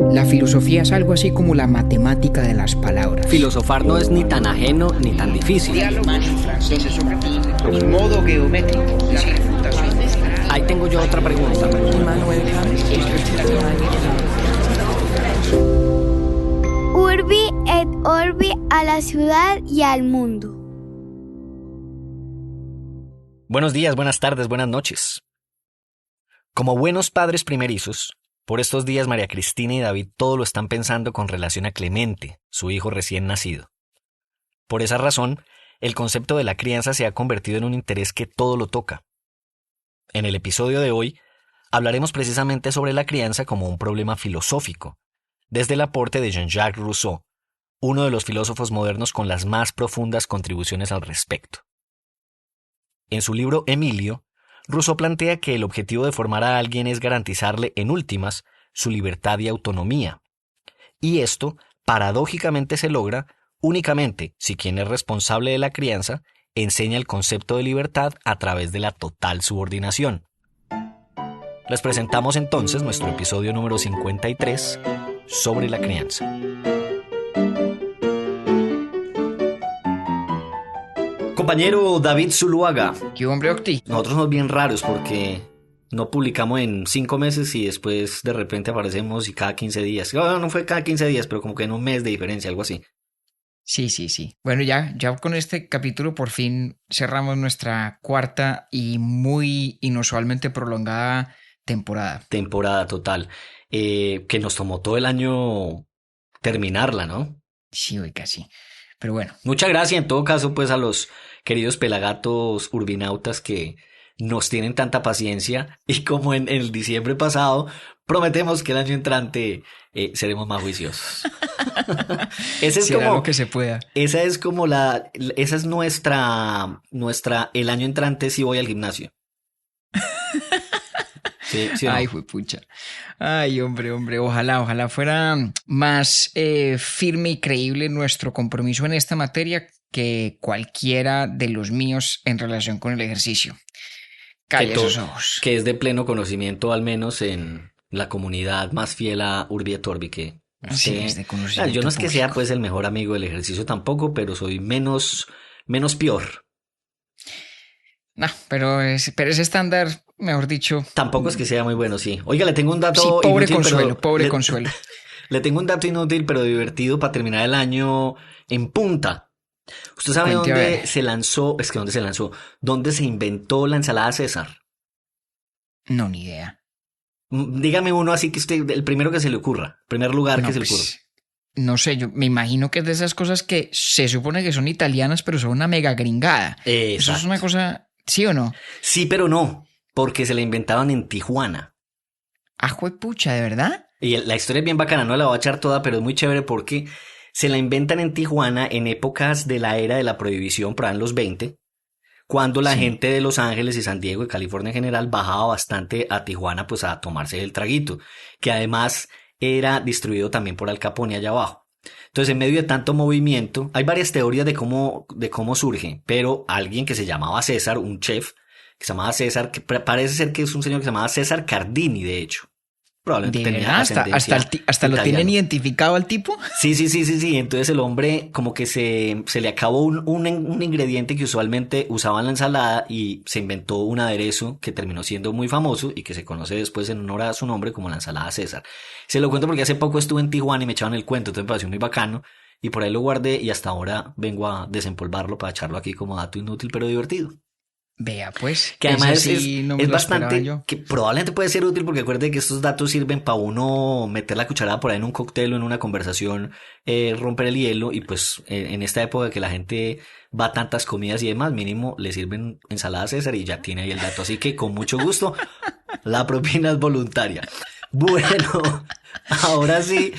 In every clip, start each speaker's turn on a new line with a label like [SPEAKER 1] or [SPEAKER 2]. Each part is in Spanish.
[SPEAKER 1] La filosofía es algo así como la matemática de las palabras.
[SPEAKER 2] Filosofar no es ni tan ajeno ni tan difícil.
[SPEAKER 1] Los modos geométricos, las refutaciones.
[SPEAKER 2] Ahí tengo yo otra pregunta.
[SPEAKER 3] Urbi et Orbi, a la ciudad y al mundo.
[SPEAKER 2] Buenos días, buenas tardes, buenas noches. Como buenos padres primerizos, por estos días María Cristina y David todo lo están pensando con relación a Clemente, su hijo recién nacido. Por esa razón, el concepto de la crianza se ha convertido en un interés que todo lo toca. En el episodio de hoy, hablaremos precisamente sobre la crianza como un problema filosófico, desde el aporte de Jean-Jacques Rousseau, uno de los filósofos modernos con las más profundas contribuciones al respecto. En su libro Emilio, Rousseau plantea que el objetivo de formar a alguien es garantizarle, en últimas, su libertad y autonomía. Y esto, paradójicamente, se logra únicamente si quien es responsable de la crianza enseña el concepto de libertad a través de la total subordinación. Les presentamos entonces nuestro episodio número 53 sobre la crianza. Compañero David Zuluaga.
[SPEAKER 1] ¿Qué hombre, Octi?
[SPEAKER 2] Nosotros somos bien raros porque no publicamos en 5 meses y después de repente aparecemos y cada 15 días. No fue cada 15 días, pero como que en un mes de diferencia, algo así.
[SPEAKER 1] Sí. Bueno, ya con este capítulo por fin cerramos nuestra cuarta y muy inusualmente prolongada temporada.
[SPEAKER 2] Temporada total. Que nos tomó todo el año terminarla, ¿no?
[SPEAKER 1] Sí, oiga, sí. Pero bueno.
[SPEAKER 2] Muchas gracias en todo caso pues a los queridos pelagatos urbinautas que nos tienen tanta paciencia y como en el diciembre pasado prometemos que el año entrante seremos más juiciosos. Ese es
[SPEAKER 1] será
[SPEAKER 2] como
[SPEAKER 1] lo que se pueda.
[SPEAKER 2] Esa es como esa es nuestra el año entrante si voy al gimnasio. Sí,
[SPEAKER 1] Ay,
[SPEAKER 2] no.
[SPEAKER 1] juepucha. Ay, hombre, ojalá fuera más firme y creíble nuestro compromiso en esta materia que cualquiera de los míos en relación con el ejercicio. Calla esos ojos.
[SPEAKER 2] Que es de pleno conocimiento, al menos en la comunidad más fiel a Urbi et Orbi, que
[SPEAKER 1] Sí, es de conocimiento
[SPEAKER 2] yo no es que sea
[SPEAKER 1] público.
[SPEAKER 2] pues el mejor amigo del ejercicio tampoco, pero soy menos peor.
[SPEAKER 1] No, pero ese estándar, mejor dicho.
[SPEAKER 2] Tampoco es que sea muy bueno, sí. Oiga, le tengo un dato
[SPEAKER 1] Sí, pobre
[SPEAKER 2] inútil,
[SPEAKER 1] consuelo, pobre
[SPEAKER 2] le-
[SPEAKER 1] consuelo.
[SPEAKER 2] Le tengo un dato inútil, pero divertido para terminar el año en punta. ¿Usted sabe
[SPEAKER 1] Cuente a
[SPEAKER 2] dónde
[SPEAKER 1] ver.
[SPEAKER 2] se lanzó? Es que ¿dónde se lanzó? ¿Dónde se inventó la ensalada César?
[SPEAKER 1] No, ni idea.
[SPEAKER 2] Dígame uno así que usted, el primero que se le ocurra. Primer lugar
[SPEAKER 1] No,
[SPEAKER 2] que se le ocurra.
[SPEAKER 1] pues, no sé, yo me imagino que es de esas cosas que se supone que son italianas, pero son una mega gringada. Eso es
[SPEAKER 2] Exacto.
[SPEAKER 1] una cosa, ¿sí o no?
[SPEAKER 2] Sí, pero no, porque se la inventaban en Tijuana.
[SPEAKER 1] Ah, juepucha, ¿de verdad?
[SPEAKER 2] Y la historia es bien bacana, no la voy a echar toda, pero es muy chévere porque se la inventan en Tijuana en épocas de la era de la prohibición, por ahí en los 20, cuando la
[SPEAKER 1] Sí.
[SPEAKER 2] gente de Los Ángeles y San Diego y California en general bajaba bastante a Tijuana pues a tomarse el traguito, que además era distribuido también por Al Capone allá abajo. Entonces, en medio de tanto movimiento, hay varias teorías de cómo surge, pero alguien que se llamaba César, un chef que se llamaba César, que parece ser que es un señor que se llamaba César Cardini, de hecho. Probablemente
[SPEAKER 1] ¿De
[SPEAKER 2] tenía
[SPEAKER 1] verdad?
[SPEAKER 2] ascendencia
[SPEAKER 1] ¿Hasta lo tienen
[SPEAKER 2] italiana.
[SPEAKER 1] identificado al tipo?
[SPEAKER 2] Sí. Entonces el hombre como que se le acabó un ingrediente que usualmente usaba en la ensalada y se inventó un aderezo que terminó siendo muy famoso y que se conoce después en honor a su nombre como la ensalada César. Se lo cuento porque hace poco estuve en Tijuana y me echaban el cuento, entonces me pareció muy bacano y por ahí lo guardé y hasta ahora vengo a desempolvarlo para echarlo aquí como dato inútil pero divertido.
[SPEAKER 1] Vea, pues.
[SPEAKER 2] Que además
[SPEAKER 1] esa sí no me
[SPEAKER 2] es
[SPEAKER 1] lo esperaba
[SPEAKER 2] bastante,
[SPEAKER 1] yo.
[SPEAKER 2] que probablemente puede ser útil porque acuerde que estos datos sirven para uno meter la cucharada por ahí en un cóctel o en una conversación, romper el hielo y pues en esta época que la gente va a tantas comidas y demás, mínimo le sirven ensalada César y ya tiene ahí el dato. Así que con mucho gusto, la propina es voluntaria. Bueno, ahora sí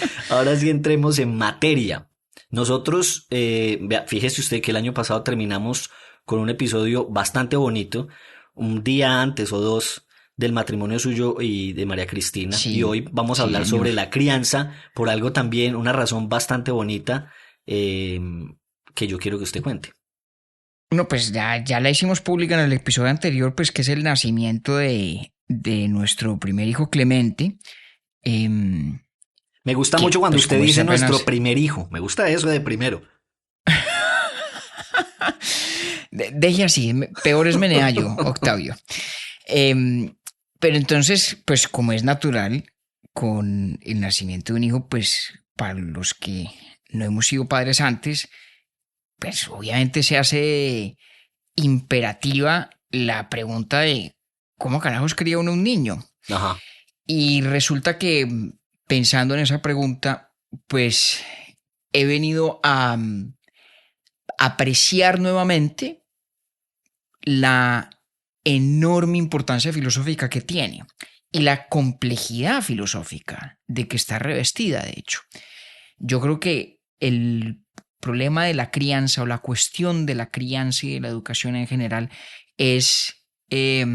[SPEAKER 2] entremos en materia. Nosotros, fíjese usted que el año pasado terminamos con un episodio bastante bonito, un día antes o dos del matrimonio suyo y de María Cristina.
[SPEAKER 1] Sí,
[SPEAKER 2] Y hoy vamos a
[SPEAKER 1] sí,
[SPEAKER 2] hablar
[SPEAKER 1] señor.
[SPEAKER 2] sobre la crianza, por algo también, una razón bastante bonita que yo quiero que usted cuente.
[SPEAKER 1] No, pues ya la hicimos pública en el episodio anterior, pues que es el nacimiento de nuestro primer hijo Clemente.
[SPEAKER 2] Me gusta
[SPEAKER 1] que,
[SPEAKER 2] mucho cuando
[SPEAKER 1] pues,
[SPEAKER 2] usted
[SPEAKER 1] como es
[SPEAKER 2] dice
[SPEAKER 1] apenas...
[SPEAKER 2] nuestro primer hijo. Me gusta eso de primero.
[SPEAKER 1] Deje así, peor es Meneallo, Octavio. Em, pero entonces, pues como es natural, con el nacimiento de un hijo, pues para los que no hemos sido padres antes, pues obviamente se hace imperativa la pregunta de cómo carajos cría uno un niño.
[SPEAKER 2] Ajá.
[SPEAKER 1] Y resulta que pensando en esa pregunta, pues he venido a apreciar nuevamente la enorme importancia filosófica que tiene y la complejidad filosófica de que está revestida, de hecho. Yo creo que el problema de la crianza o la cuestión de la crianza y de la educación en general es, eh,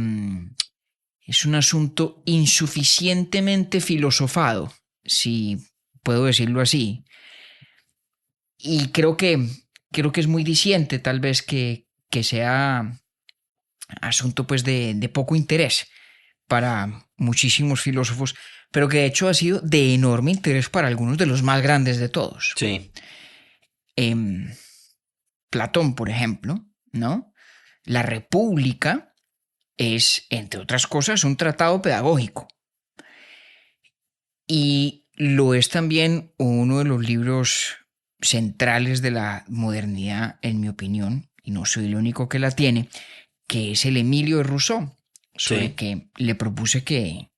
[SPEAKER 1] es un asunto insuficientemente filosofado, si puedo decirlo así. Y creo que es muy diciente tal vez que sea asunto pues de poco interés para muchísimos filósofos, pero que de hecho ha sido de enorme interés para algunos de los más grandes de todos.
[SPEAKER 2] Sí.
[SPEAKER 1] Platón, por ejemplo, ¿no? La República es, entre otras cosas, un tratado pedagógico. Y lo es también uno de los libros centrales de la modernidad, en mi opinión, y no soy el único que la tiene, que es el Emilio de Rousseau, sobre el
[SPEAKER 2] Sí.
[SPEAKER 1] que le propuse que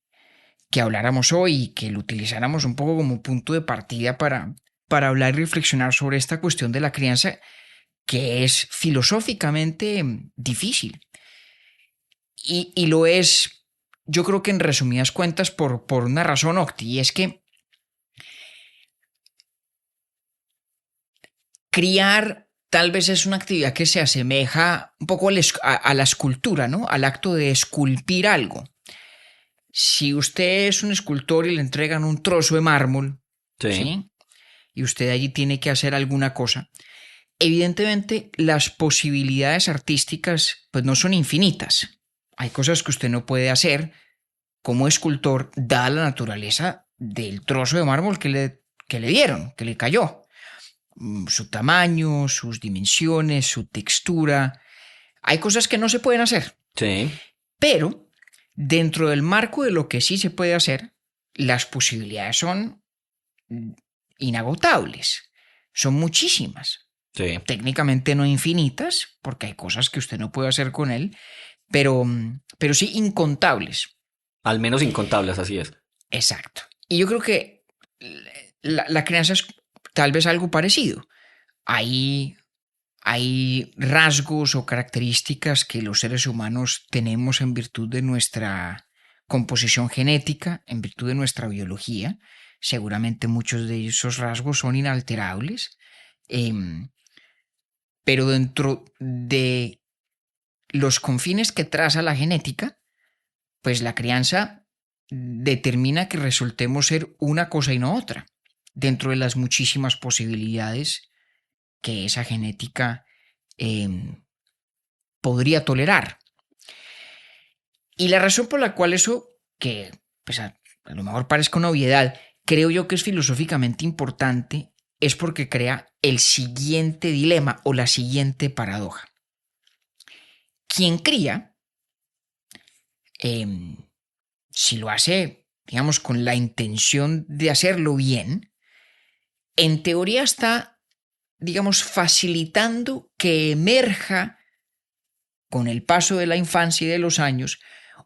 [SPEAKER 1] habláramos hoy y que lo utilizáramos un poco como punto de partida para hablar y reflexionar sobre esta cuestión de la crianza que es filosóficamente difícil. Y lo es, yo creo que en resumidas cuentas, por una razón, Octi, y es que criar tal vez es una actividad que se asemeja un poco a la escultura, ¿no? Al acto de esculpir algo. Si usted es un escultor y le entregan un trozo de mármol,
[SPEAKER 2] Sí.
[SPEAKER 1] ¿sí? Y usted allí tiene que hacer alguna cosa, evidentemente las posibilidades artísticas pues no son infinitas. Hay cosas que usted no puede hacer como escultor dada la naturaleza del trozo de mármol que le dieron, que le cayó. Su tamaño, sus dimensiones, su textura. Hay cosas que no se pueden hacer.
[SPEAKER 2] Sí.
[SPEAKER 1] Pero dentro del marco de lo que sí se puede hacer, las posibilidades son inagotables. Son muchísimas.
[SPEAKER 2] Sí.
[SPEAKER 1] Técnicamente no infinitas, porque hay cosas que usted no puede hacer con él, pero sí incontables.
[SPEAKER 2] Al menos incontables, así es.
[SPEAKER 1] Exacto. Y yo creo que la crianza es tal vez algo parecido. Hay rasgos o características que los seres humanos tenemos en virtud de nuestra composición genética, en virtud de nuestra biología. Seguramente muchos de esos rasgos son inalterables, pero dentro de los confines que traza la genética, pues la crianza determina que resultemos ser una cosa y no otra, dentro de las muchísimas posibilidades que esa genética eh, podría tolerar. Y la razón por la cual eso, que pues a lo mejor parezca una obviedad, creo yo que es filosóficamente importante, es porque crea el siguiente dilema o la siguiente paradoja. Quien cría, si lo hace, digamos, con la intención de hacerlo bien, en teoría está, digamos, facilitando que emerja con el paso de la infancia y de los años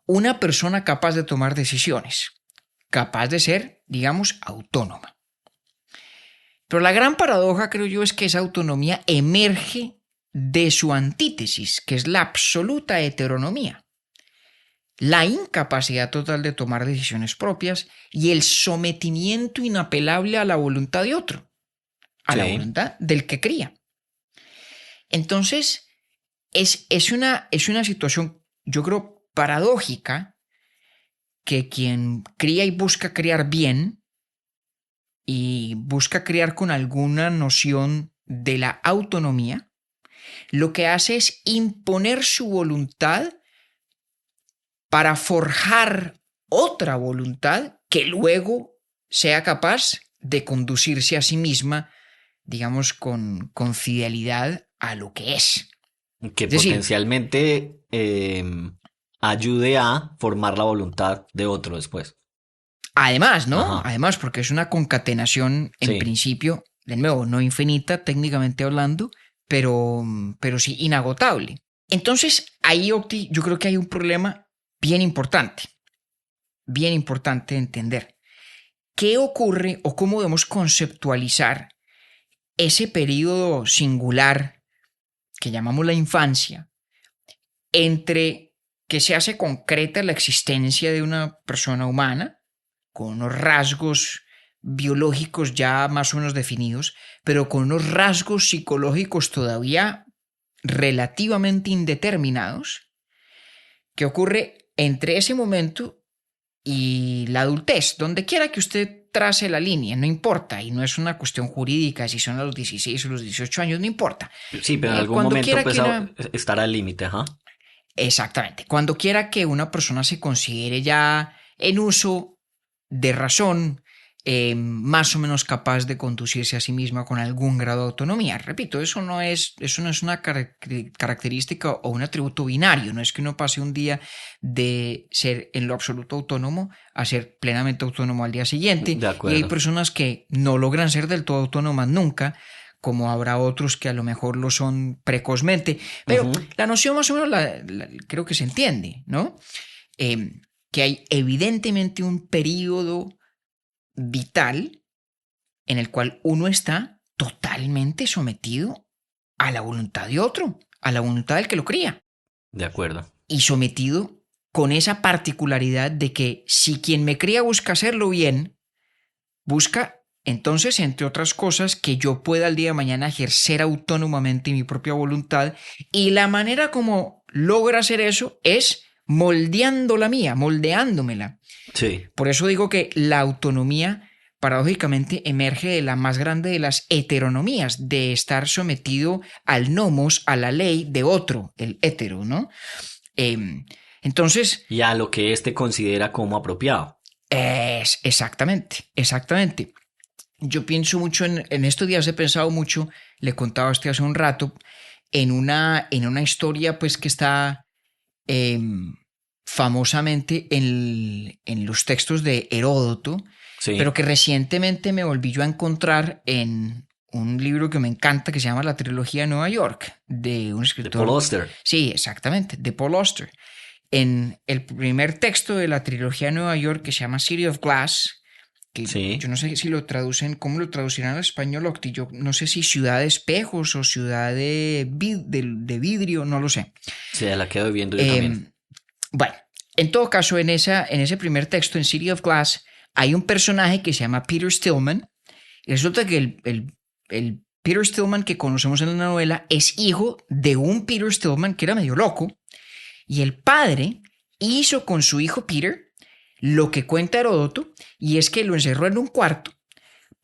[SPEAKER 1] una persona capaz de tomar decisiones, capaz de ser, digamos, autónoma. Pero la gran paradoja, creo yo, es que esa autonomía emerge de su antítesis, que es la absoluta heteronomía, la incapacidad total de tomar decisiones propias y el sometimiento inapelable a la voluntad de otro, a la voluntad del que cría. Entonces, es una situación, yo creo, paradójica, que quien cría y busca criar bien y busca criar con alguna noción de la autonomía, lo que hace es imponer su voluntad para forjar otra voluntad que luego sea capaz de conducirse a sí misma, digamos, con fidelidad a lo que es.
[SPEAKER 2] Que
[SPEAKER 1] Es decir,
[SPEAKER 2] potencialmente ayude a formar la voluntad de otro después.
[SPEAKER 1] además, ¿no?
[SPEAKER 2] Ajá.
[SPEAKER 1] Además, porque es una concatenación en
[SPEAKER 2] Sí,
[SPEAKER 1] principio, de nuevo, no infinita técnicamente hablando, pero sí inagotable. Entonces, ahí, Octi, yo creo que hay un problema bien importante de entender. ¿Qué ocurre o cómo debemos conceptualizar ese periodo singular que llamamos la infancia entre que se hace concreta la existencia de una persona humana con unos rasgos biológicos ya más o menos definidos, pero con unos rasgos psicológicos todavía relativamente indeterminados? ¿Qué ocurre entre ese momento y la adultez? Donde quiera que usted trace la línea, no importa, y no es una cuestión jurídica si son a los 16 o los 18 años, no importa.
[SPEAKER 2] sí, pero en algún
[SPEAKER 1] Cuando
[SPEAKER 2] momento
[SPEAKER 1] quiera
[SPEAKER 2] pues
[SPEAKER 1] que una...
[SPEAKER 2] estará al límite, ajá.
[SPEAKER 1] Exactamente, cuando quiera que una persona se considere ya en uso de razón, más o menos capaz de conducirse a sí misma con algún grado de autonomía. Repito, eso no es una característica o un atributo binario, no es que uno pase un día de ser en lo absoluto autónomo a ser plenamente autónomo al día siguiente,
[SPEAKER 2] De
[SPEAKER 1] y hay
[SPEAKER 2] acuerdo.
[SPEAKER 1] personas que no logran ser del todo autónomas nunca, como habrá otros que a lo mejor lo son precozmente, pero
[SPEAKER 2] Ujú.
[SPEAKER 1] la noción más o menos creo que se entiende, ¿no? Que hay evidentemente un periodo vital en el cual uno está totalmente sometido a la voluntad de otro, a la voluntad del que lo cría,
[SPEAKER 2] De acuerdo.
[SPEAKER 1] y sometido con esa particularidad de que si quien me cría busca hacerlo bien, busca entonces, entre otras cosas, que yo pueda al día de mañana ejercer autónomamente mi propia voluntad, y la manera como logra hacer eso es moldeando la mía, moldeándomela.
[SPEAKER 2] Sí,
[SPEAKER 1] Por eso digo que la autonomía paradójicamente emerge de la más grande de las heteronomías, de estar sometido al nomos, a la ley de otro, el hetero, ¿no? Entonces,
[SPEAKER 2] y a lo que éste considera como apropiado.
[SPEAKER 1] es exactamente. Yo pienso mucho en estos días, he pensado mucho, le contaba a usted hace un rato, en una historia pues que está eh, famosamente en los textos de Heródoto, pero
[SPEAKER 2] Sí,
[SPEAKER 1] que recientemente me volví yo a encontrar en un libro que me encanta que se llama La Trilogía de Nueva York, de un
[SPEAKER 2] de Paul
[SPEAKER 1] escritor.
[SPEAKER 2] Auster.
[SPEAKER 1] Sí, exactamente, de Paul Auster. En el primer texto de la Trilogía de Nueva York, que se llama City of Glass, que yo
[SPEAKER 2] Sí,
[SPEAKER 1] no sé si lo traducen, cómo lo traducirán al español, Octi. Yo no sé si ciudad de espejos o ciudad de vidrio, no lo sé.
[SPEAKER 2] se la quedo viendo yo también.
[SPEAKER 1] Eh, bueno, en todo caso, en ese primer texto, en City of Glass, hay un personaje que se llama Peter Stillman. Y resulta que el Peter Stillman que conocemos en la novela es hijo de un Peter Stillman que era medio loco. Y el padre hizo con su hijo Peter lo que cuenta Heródoto, y es que lo encerró en un cuarto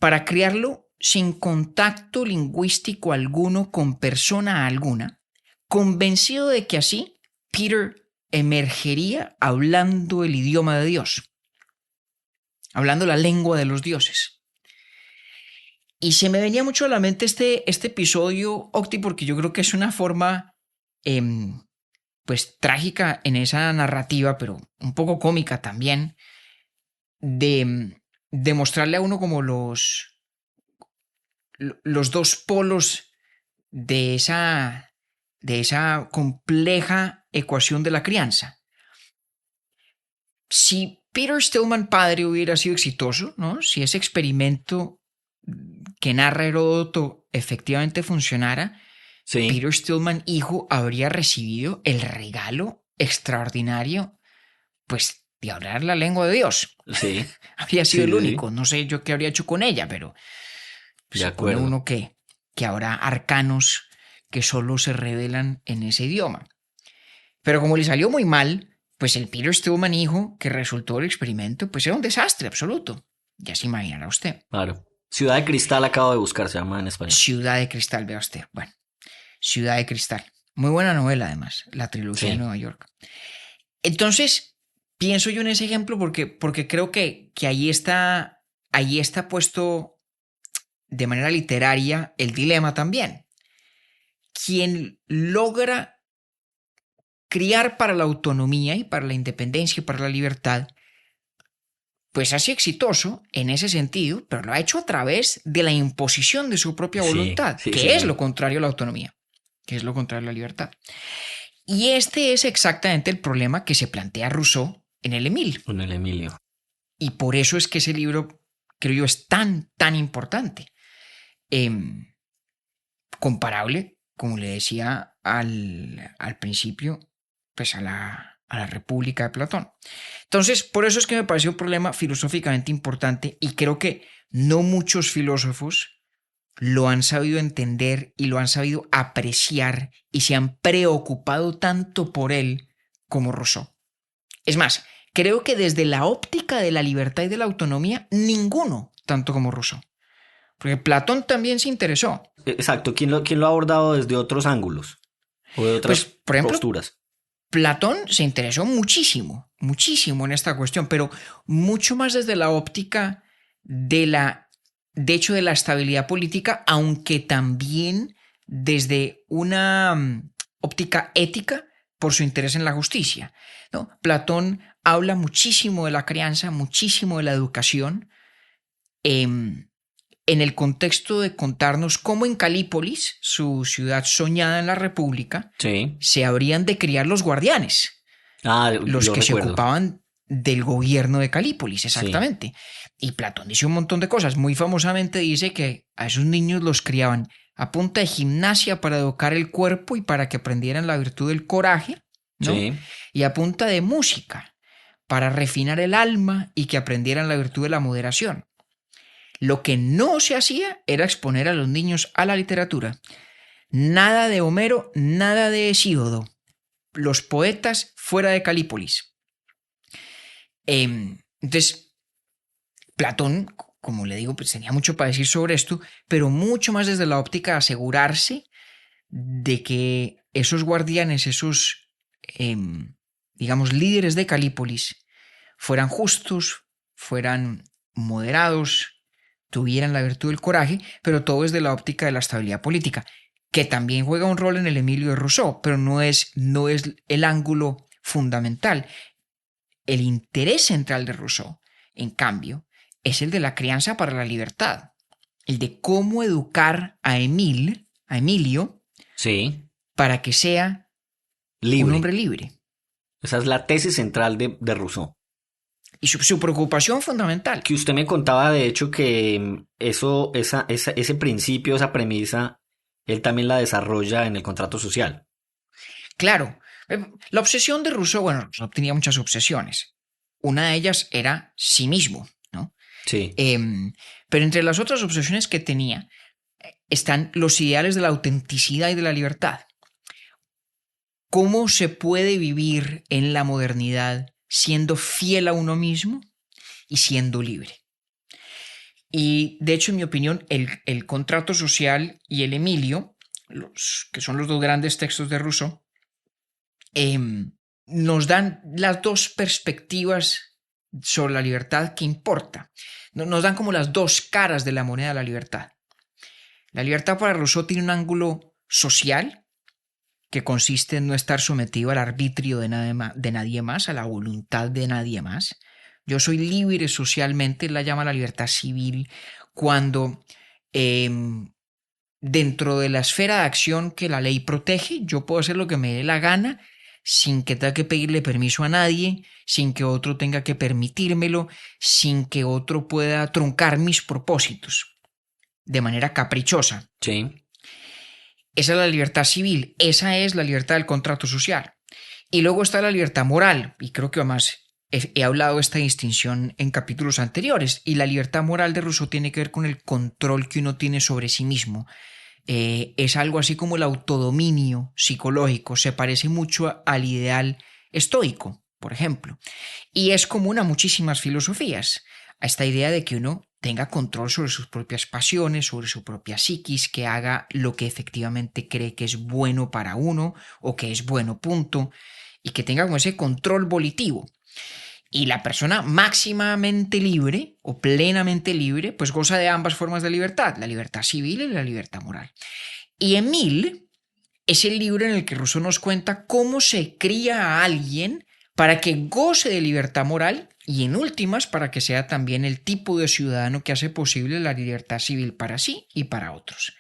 [SPEAKER 1] para criarlo sin contacto lingüístico alguno con persona alguna, convencido de que así Peter emergería hablando el idioma de Dios, hablando la lengua de los dioses. Y se me venía mucho a la mente este episodio, Octi, porque yo creo que es una forma pues trágica en esa narrativa, pero un poco cómica también, de mostrarle a uno como los dos polos de esa compleja ecuación de la crianza. Si Peter Stillman padre hubiera sido exitoso, ¿no? Si ese experimento que narra Heródoto efectivamente funcionara,
[SPEAKER 2] Sí,
[SPEAKER 1] Peter Stillman hijo habría recibido el regalo extraordinario, pues, de hablar la lengua de Dios.
[SPEAKER 2] sí,
[SPEAKER 1] Habría sido
[SPEAKER 2] sí,
[SPEAKER 1] el
[SPEAKER 2] sí,
[SPEAKER 1] único.
[SPEAKER 2] sí.
[SPEAKER 1] No sé yo qué habría hecho con ella, pero
[SPEAKER 2] De
[SPEAKER 1] supone
[SPEAKER 2] acuerdo.
[SPEAKER 1] uno que habrá arcanos que solo se revelan en ese idioma. Pero como le salió muy mal, pues el Peter Stillman hijo que resultó el experimento, pues era un desastre absoluto. Ya se imaginará usted.
[SPEAKER 2] Claro. Ciudad de Cristal acabo de buscar, se llama en español.
[SPEAKER 1] Ciudad de Cristal, vea usted. Bueno, Ciudad de Cristal. Muy buena novela, además, la trilogía de
[SPEAKER 2] Sí,
[SPEAKER 1] Nueva York. Entonces, pienso yo en ese ejemplo porque creo que ahí está ahí está puesto de manera literaria el dilema también. Quien logra criar para la autonomía y para la independencia y para la libertad, pues ha sido exitoso en ese sentido, pero lo ha hecho a través de la imposición de su propia voluntad,
[SPEAKER 2] sí,
[SPEAKER 1] que es lo contrario a la autonomía, que es lo contrario a la libertad. Y este es exactamente el problema que se plantea Rousseau en el Emilio.
[SPEAKER 2] En el Emilio.
[SPEAKER 1] Y por eso es que ese libro, creo yo, es tan importante. Comparable, como le decía al principio, pues a la República de Platón. Entonces, por eso es que me pareció un problema filosóficamente importante y creo que no muchos filósofos lo han sabido entender y lo han sabido apreciar y se han preocupado tanto por él como Rousseau. Es más, creo que desde la óptica de la libertad y de la autonomía, ninguno tanto como Rousseau. Porque Platón también se interesó.
[SPEAKER 2] Exacto. ¿Quién lo ha abordado desde otros ángulos? O de otras
[SPEAKER 1] por ejemplo,
[SPEAKER 2] posturas.
[SPEAKER 1] Platón se interesó muchísimo en esta cuestión, pero mucho más desde la óptica de la estabilidad política, aunque también desde una óptica ética por su interés en la justicia, ¿no? Platón habla muchísimo de la crianza, muchísimo de la educación, en el contexto de contarnos cómo en Calípolis, su ciudad soñada en la República,
[SPEAKER 2] sí,
[SPEAKER 1] se habrían de criar los guardianes, los que se ocupaban del gobierno de Calípolis, exactamente. Sí. Y Platón dice un montón de cosas. Muy famosamente dice que a esos niños los criaban a punta de gimnasia para educar el cuerpo y para que aprendieran la virtud del coraje, ¿no? Sí. Y a punta de música para refinar el alma y que aprendieran la virtud de la moderación. Lo que no se hacía era exponer a los niños a la literatura. Nada de Homero, nada de Hesíodo. Los poetas fuera de Calípolis. Entonces, Platón, como le digo, pues tenía mucho para decir sobre esto, pero mucho más desde la óptica de asegurarse de que esos guardianes, esos, digamos, líderes de Calípolis, fueran justos, fueran moderados, tuvieran la virtud del coraje, pero todo desde la óptica de la estabilidad política, que también juega un rol en el Emilio de Rousseau, pero no es el ángulo fundamental. El interés central de Rousseau, en cambio, es el de la crianza para la libertad, el de cómo educar a Emilio,
[SPEAKER 2] sí,
[SPEAKER 1] para que sea un hombre libre.
[SPEAKER 2] Esa es la tesis central de Rousseau.
[SPEAKER 1] Y su preocupación fundamental.
[SPEAKER 2] Que usted me contaba, de hecho, que ese principio, esa premisa, él también la desarrolla en el contrato social.
[SPEAKER 1] Claro. La obsesión de Rousseau, bueno, Rousseau tenía muchas obsesiones. Una de ellas era sí mismo, ¿no?
[SPEAKER 2] Sí.
[SPEAKER 1] Pero entre las otras obsesiones que tenía están los ideales de la autenticidad y de la libertad. ¿Cómo se puede vivir en la modernidad siendo fiel a uno mismo y siendo libre? Y de hecho, en mi opinión, el contrato social y el Emilio, que son los dos grandes textos de Rousseau, nos dan las dos perspectivas sobre la libertad que importa. Nos dan como las dos caras de la moneda de la libertad. La libertad para Rousseau tiene un ángulo social, que consiste en no estar sometido al arbitrio de nadie más, a la voluntad de nadie más. Yo soy libre socialmente, él la llama la libertad civil, cuando dentro de la esfera de acción que la ley protege, yo puedo hacer lo que me dé la gana, sin que tenga que pedirle permiso a nadie, sin que otro tenga que permitírmelo, sin que otro pueda truncar mis propósitos de manera caprichosa.
[SPEAKER 2] Sí.
[SPEAKER 1] Esa es la libertad civil, esa es la libertad del contrato social. Y luego está la libertad moral, y creo que además he hablado de esta distinción en capítulos anteriores, y la libertad moral de Rousseau tiene que ver con el control que uno tiene sobre sí mismo. Es algo así como el autodominio psicológico, se parece mucho al ideal estoico, por ejemplo, y es común a muchísimas filosofías, a esta idea de que uno tenga control sobre sus propias pasiones, sobre su propia psiquis, que haga lo que efectivamente cree que es bueno para uno o que es bueno, punto, y que tenga como ese control volitivo. Y la persona máximamente libre o plenamente libre, pues goza de ambas formas de libertad, la libertad civil y la libertad moral. Y Emile es el libro en el que Rousseau nos cuenta cómo se cría a alguien para que goce de libertad moral y en últimas para que sea también el tipo de ciudadano que hace posible la libertad civil para sí y para otros.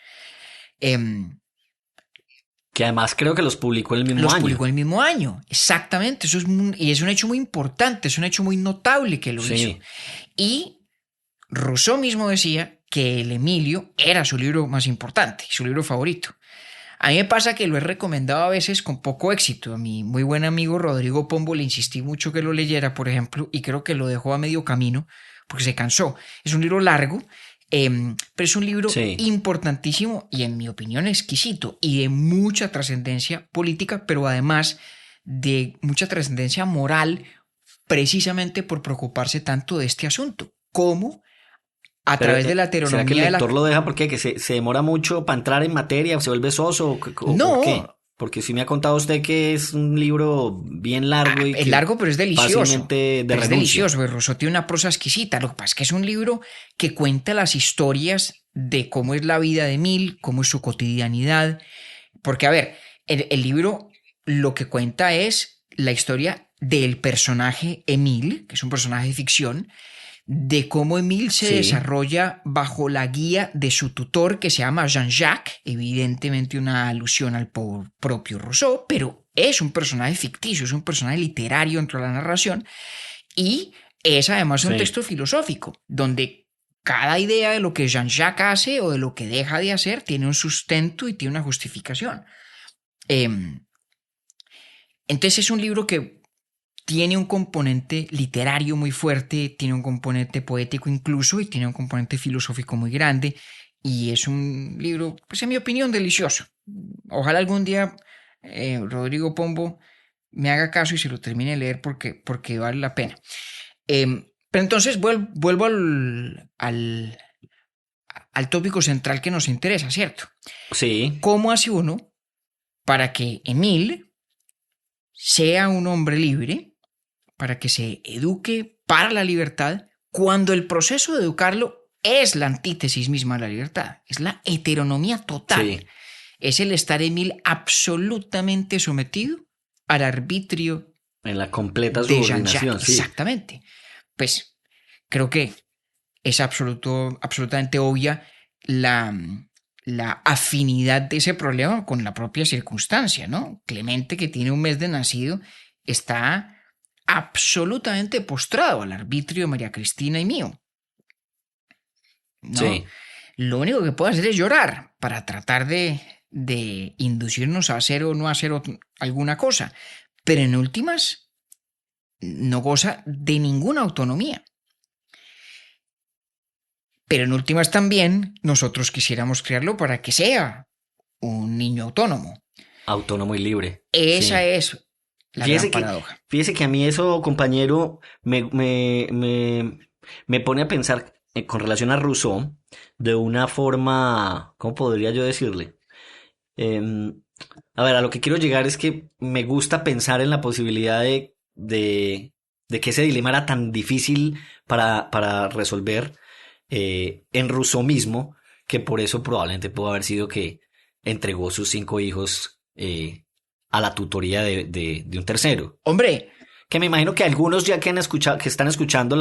[SPEAKER 2] Que además creo que los publicó el mismo año.
[SPEAKER 1] Los publicó el mismo año, exactamente. Eso y es un hecho muy importante, es un hecho muy notable que lo hizo. Y Rousseau mismo decía que el Emilio era su libro más importante, su libro favorito. A mí me pasa que lo he recomendado a veces con poco éxito. A mi muy buen amigo Rodrigo Pombo le insistí mucho que lo leyera, por ejemplo, y creo que lo dejó a medio camino porque se cansó. Es un libro largo, pero es un libro importantísimo y en mi opinión exquisito y de mucha trascendencia política, pero además de mucha trascendencia moral, precisamente por preocuparse tanto de este asunto. ¿Cómo? A través de la heteronomía.
[SPEAKER 2] ¿Será que el lector lo deja porque se demora mucho para entrar en materia, se vuelve soso?
[SPEAKER 1] No.
[SPEAKER 2] ¿Por qué? Porque sí me ha contado usted que es un libro bien largo.
[SPEAKER 1] Es largo, pero es delicioso.
[SPEAKER 2] Fácilmente de
[SPEAKER 1] es delicioso. Rousseau tiene una prosa exquisita. Lo que pasa es que es un libro que cuenta las historias de cómo es la vida de Emile, cómo es su cotidianidad. Porque, a ver, el libro lo que cuenta es la historia del personaje Emile, que es un personaje de ficción, de cómo Emile se desarrolla bajo la guía de su tutor que se llama Jean-Jacques, evidentemente una alusión al propio Rousseau, pero es un personaje ficticio, es un personaje literario dentro de la narración y es además un texto filosófico donde cada idea de lo que Jean-Jacques hace o de lo que deja de hacer tiene un sustento y tiene una justificación. Entonces es un libro que tiene un componente literario muy fuerte, tiene un componente poético incluso y tiene un componente filosófico muy grande y es un libro, pues en mi opinión, delicioso. Ojalá algún día Rodrigo me haga caso y se lo termine de leer porque vale la pena. Pero entonces vuelvo al tópico central que nos interesa, ¿cierto?
[SPEAKER 2] Sí.
[SPEAKER 1] ¿Cómo hace uno para que Emile sea un hombre libre, para que se eduque para la libertad, cuando el proceso de educarlo es la antítesis misma de la libertad, es la heteronomía total? Sí. Es el estar Emile absolutamente sometido al arbitrio
[SPEAKER 2] en la completa subordinación.
[SPEAKER 1] Sí. Exactamente. Pues creo que es absolutamente obvia la afinidad de ese problema con la propia circunstancia, ¿no? Clemente, que tiene un mes de nacido, está absolutamente postrado al arbitrio de María Cristina y mío, ¿no?
[SPEAKER 2] Sí.
[SPEAKER 1] Lo único que puede hacer es llorar para tratar de inducirnos a hacer o no hacer alguna cosa, pero en últimas no goza de ninguna autonomía. Pero en últimas también nosotros quisiéramos criarlo para que sea un niño autónomo.
[SPEAKER 2] Autónomo y libre.
[SPEAKER 1] Esa es la gran paradoja.
[SPEAKER 2] Fíjese que a mí eso, compañero, me pone a pensar con relación a Rousseau de una forma, ¿cómo podría yo decirle? A ver, a lo que quiero llegar es que me gusta pensar en la posibilidad de que ese dilema era tan difícil para resolver en Rousseau mismo, que por eso probablemente pudo haber sido que entregó sus 5 hijos a la tutoría de un tercero.
[SPEAKER 1] ¡Hombre!
[SPEAKER 2] Que me imagino que algunos ya que están escuchando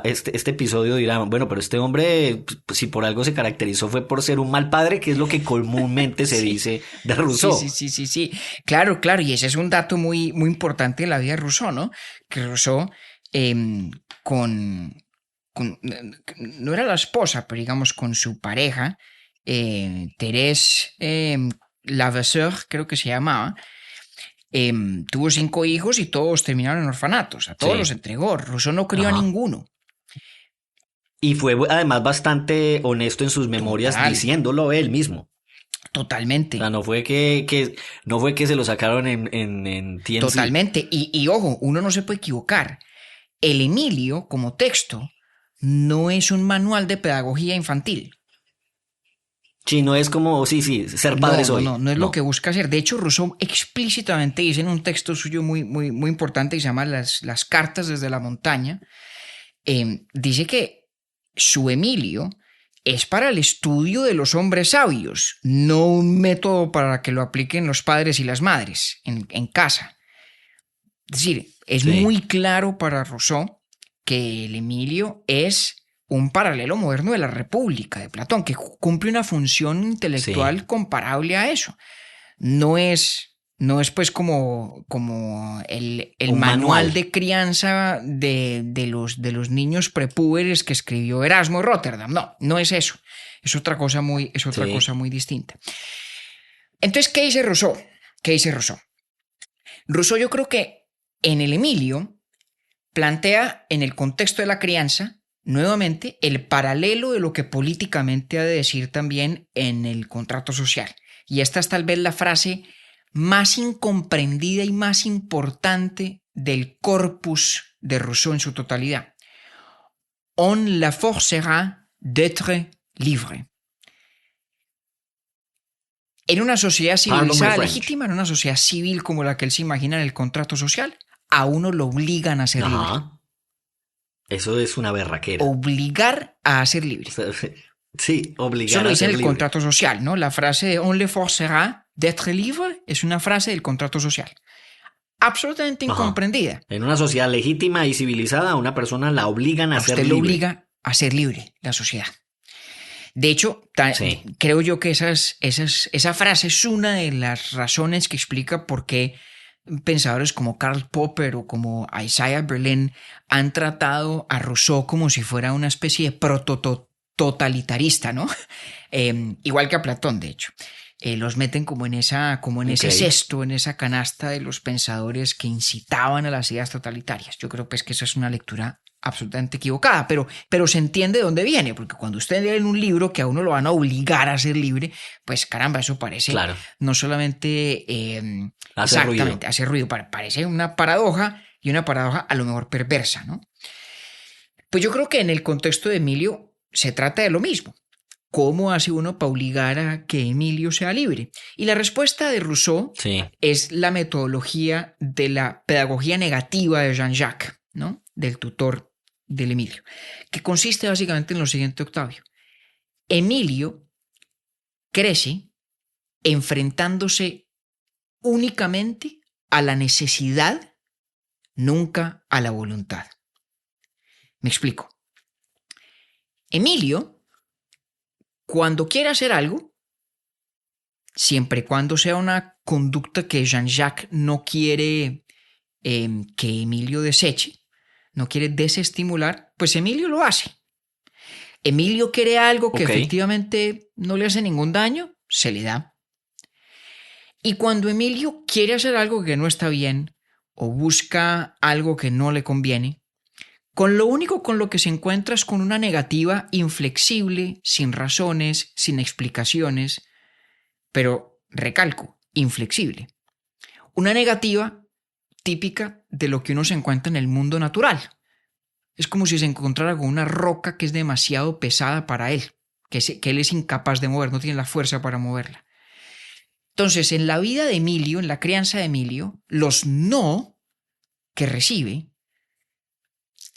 [SPEAKER 2] este episodio dirán, bueno, pero este hombre, si por algo se caracterizó fue por ser un mal padre, que es lo que comúnmente se dice de Rousseau.
[SPEAKER 1] Sí. Claro, y ese es un dato muy, muy importante en la vida de Rousseau, ¿no? Que Rousseau no era la esposa, pero digamos con su pareja, Thérèse Levasseur, creo que se llamaba, tuvo 5 hijos y todos terminaron en orfanatos, a todos los entregó. Rousseau no crió a ninguno.
[SPEAKER 2] Y fue además bastante honesto en sus memorias, diciéndolo él mismo.
[SPEAKER 1] Totalmente.
[SPEAKER 2] O sea, no fue que se lo sacaron en TMZ.
[SPEAKER 1] Totalmente. Y ojo, uno no se puede equivocar. El Emilio, como texto, no es un manual de pedagogía infantil.
[SPEAKER 2] Sí, no es como, sí, ser padre soy.
[SPEAKER 1] No es lo que busca hacer. De hecho, Rousseau explícitamente dice en un texto suyo muy importante que se llama las cartas desde la montaña, dice que su Emilio es para el estudio de los hombres sabios, no un método para que lo apliquen los padres y las madres en casa. Es decir, es
[SPEAKER 2] Sí.
[SPEAKER 1] muy claro para Rousseau que el Emilio es un paralelo moderno de la República de Platón, que cumple una función intelectual
[SPEAKER 2] Sí.
[SPEAKER 1] comparable a eso. No es pues como el
[SPEAKER 2] Un
[SPEAKER 1] manual
[SPEAKER 2] manual.
[SPEAKER 1] de crianza de los niños prepúberes que escribió Erasmo de Rotterdam. No es eso. Es otra cosa
[SPEAKER 2] Sí.
[SPEAKER 1] cosa muy distinta. Entonces, ¿qué dice Rousseau? Rousseau, yo creo que en el Emilio plantea en el contexto de la crianza nuevamente el paralelo de lo que políticamente ha de decir también en el contrato social. Y esta es tal vez la frase más incomprendida y más importante del corpus de Rousseau en su totalidad. On la forcera d'être libre. En una sociedad
[SPEAKER 2] Pardon my
[SPEAKER 1] civilizada,
[SPEAKER 2] French.
[SPEAKER 1] legítima, en una sociedad civil como la que él se imagina en el contrato social, a uno lo obligan a ser libre.
[SPEAKER 2] Ajá. Eso es una berraquera.
[SPEAKER 1] Obligar a ser libre.
[SPEAKER 2] O sea, sí, obligar
[SPEAKER 1] Eso lo
[SPEAKER 2] a
[SPEAKER 1] dice
[SPEAKER 2] ser
[SPEAKER 1] en el
[SPEAKER 2] libre.
[SPEAKER 1] contrato social, ¿no? La frase de on le forcera d'être libre es una frase del contrato social. Absolutamente
[SPEAKER 2] Ajá.
[SPEAKER 1] incomprendida.
[SPEAKER 2] En una sociedad legítima y civilizada, a una persona la obligan a
[SPEAKER 1] A
[SPEAKER 2] ser
[SPEAKER 1] usted lo
[SPEAKER 2] libre.
[SPEAKER 1] obliga a ser libre, la sociedad. De hecho,
[SPEAKER 2] Sí.
[SPEAKER 1] creo yo que esa frase es una de las razones que explica por qué pensadores como Karl Popper o como Isaiah Berlin han tratado a Rousseau como si fuera una especie de proto-totalitarista, ¿no? Igual que a Platón, de hecho. Los meten como en ese
[SPEAKER 2] Ok.
[SPEAKER 1] cesto, en esa canasta de los pensadores que incitaban a las ideas totalitarias. Yo creo pues que esa es una lectura absolutamente equivocada, pero se entiende de dónde viene, porque cuando usted lee en un libro que a uno lo van a obligar a ser libre, pues caramba, eso parece
[SPEAKER 2] Claro.
[SPEAKER 1] no solamente
[SPEAKER 2] Hace
[SPEAKER 1] exactamente,
[SPEAKER 2] ruido.
[SPEAKER 1] hace ruido, parece una paradoja y una paradoja a lo mejor perversa, ¿no? Pues yo creo que en el contexto de Emilio se trata de lo mismo. ¿Cómo hace uno para obligar a que Emilio sea libre? Y la respuesta de Rousseau
[SPEAKER 2] Sí.
[SPEAKER 1] es la metodología de la pedagogía negativa de Jean-Jacques, ¿no? Del tutor del Emilio, que consiste básicamente en lo siguiente, Octavio. Emilio crece enfrentándose únicamente a la necesidad, nunca a la voluntad. Me explico. Emilio, cuando quiere hacer algo, siempre y cuando sea una conducta que Jean-Jacques no quiere que Emilio deseche, no quiere desestimular, pues Emilio lo hace. Emilio quiere algo que
[SPEAKER 2] Ok.
[SPEAKER 1] efectivamente no le hace ningún daño, se le da. Y cuando Emilio quiere hacer algo que no está bien o busca algo que no le conviene, con lo único con lo que se encuentra es con una negativa inflexible, sin razones, sin explicaciones, pero recalco, inflexible. Una negativa típica de lo que uno se encuentra en el mundo natural. Es como si se encontrara con una roca que es demasiado pesada para él, que él es incapaz de mover, no tiene la fuerza para moverla. Entonces, en la vida de Emilio, en la crianza de Emilio, los no que recibe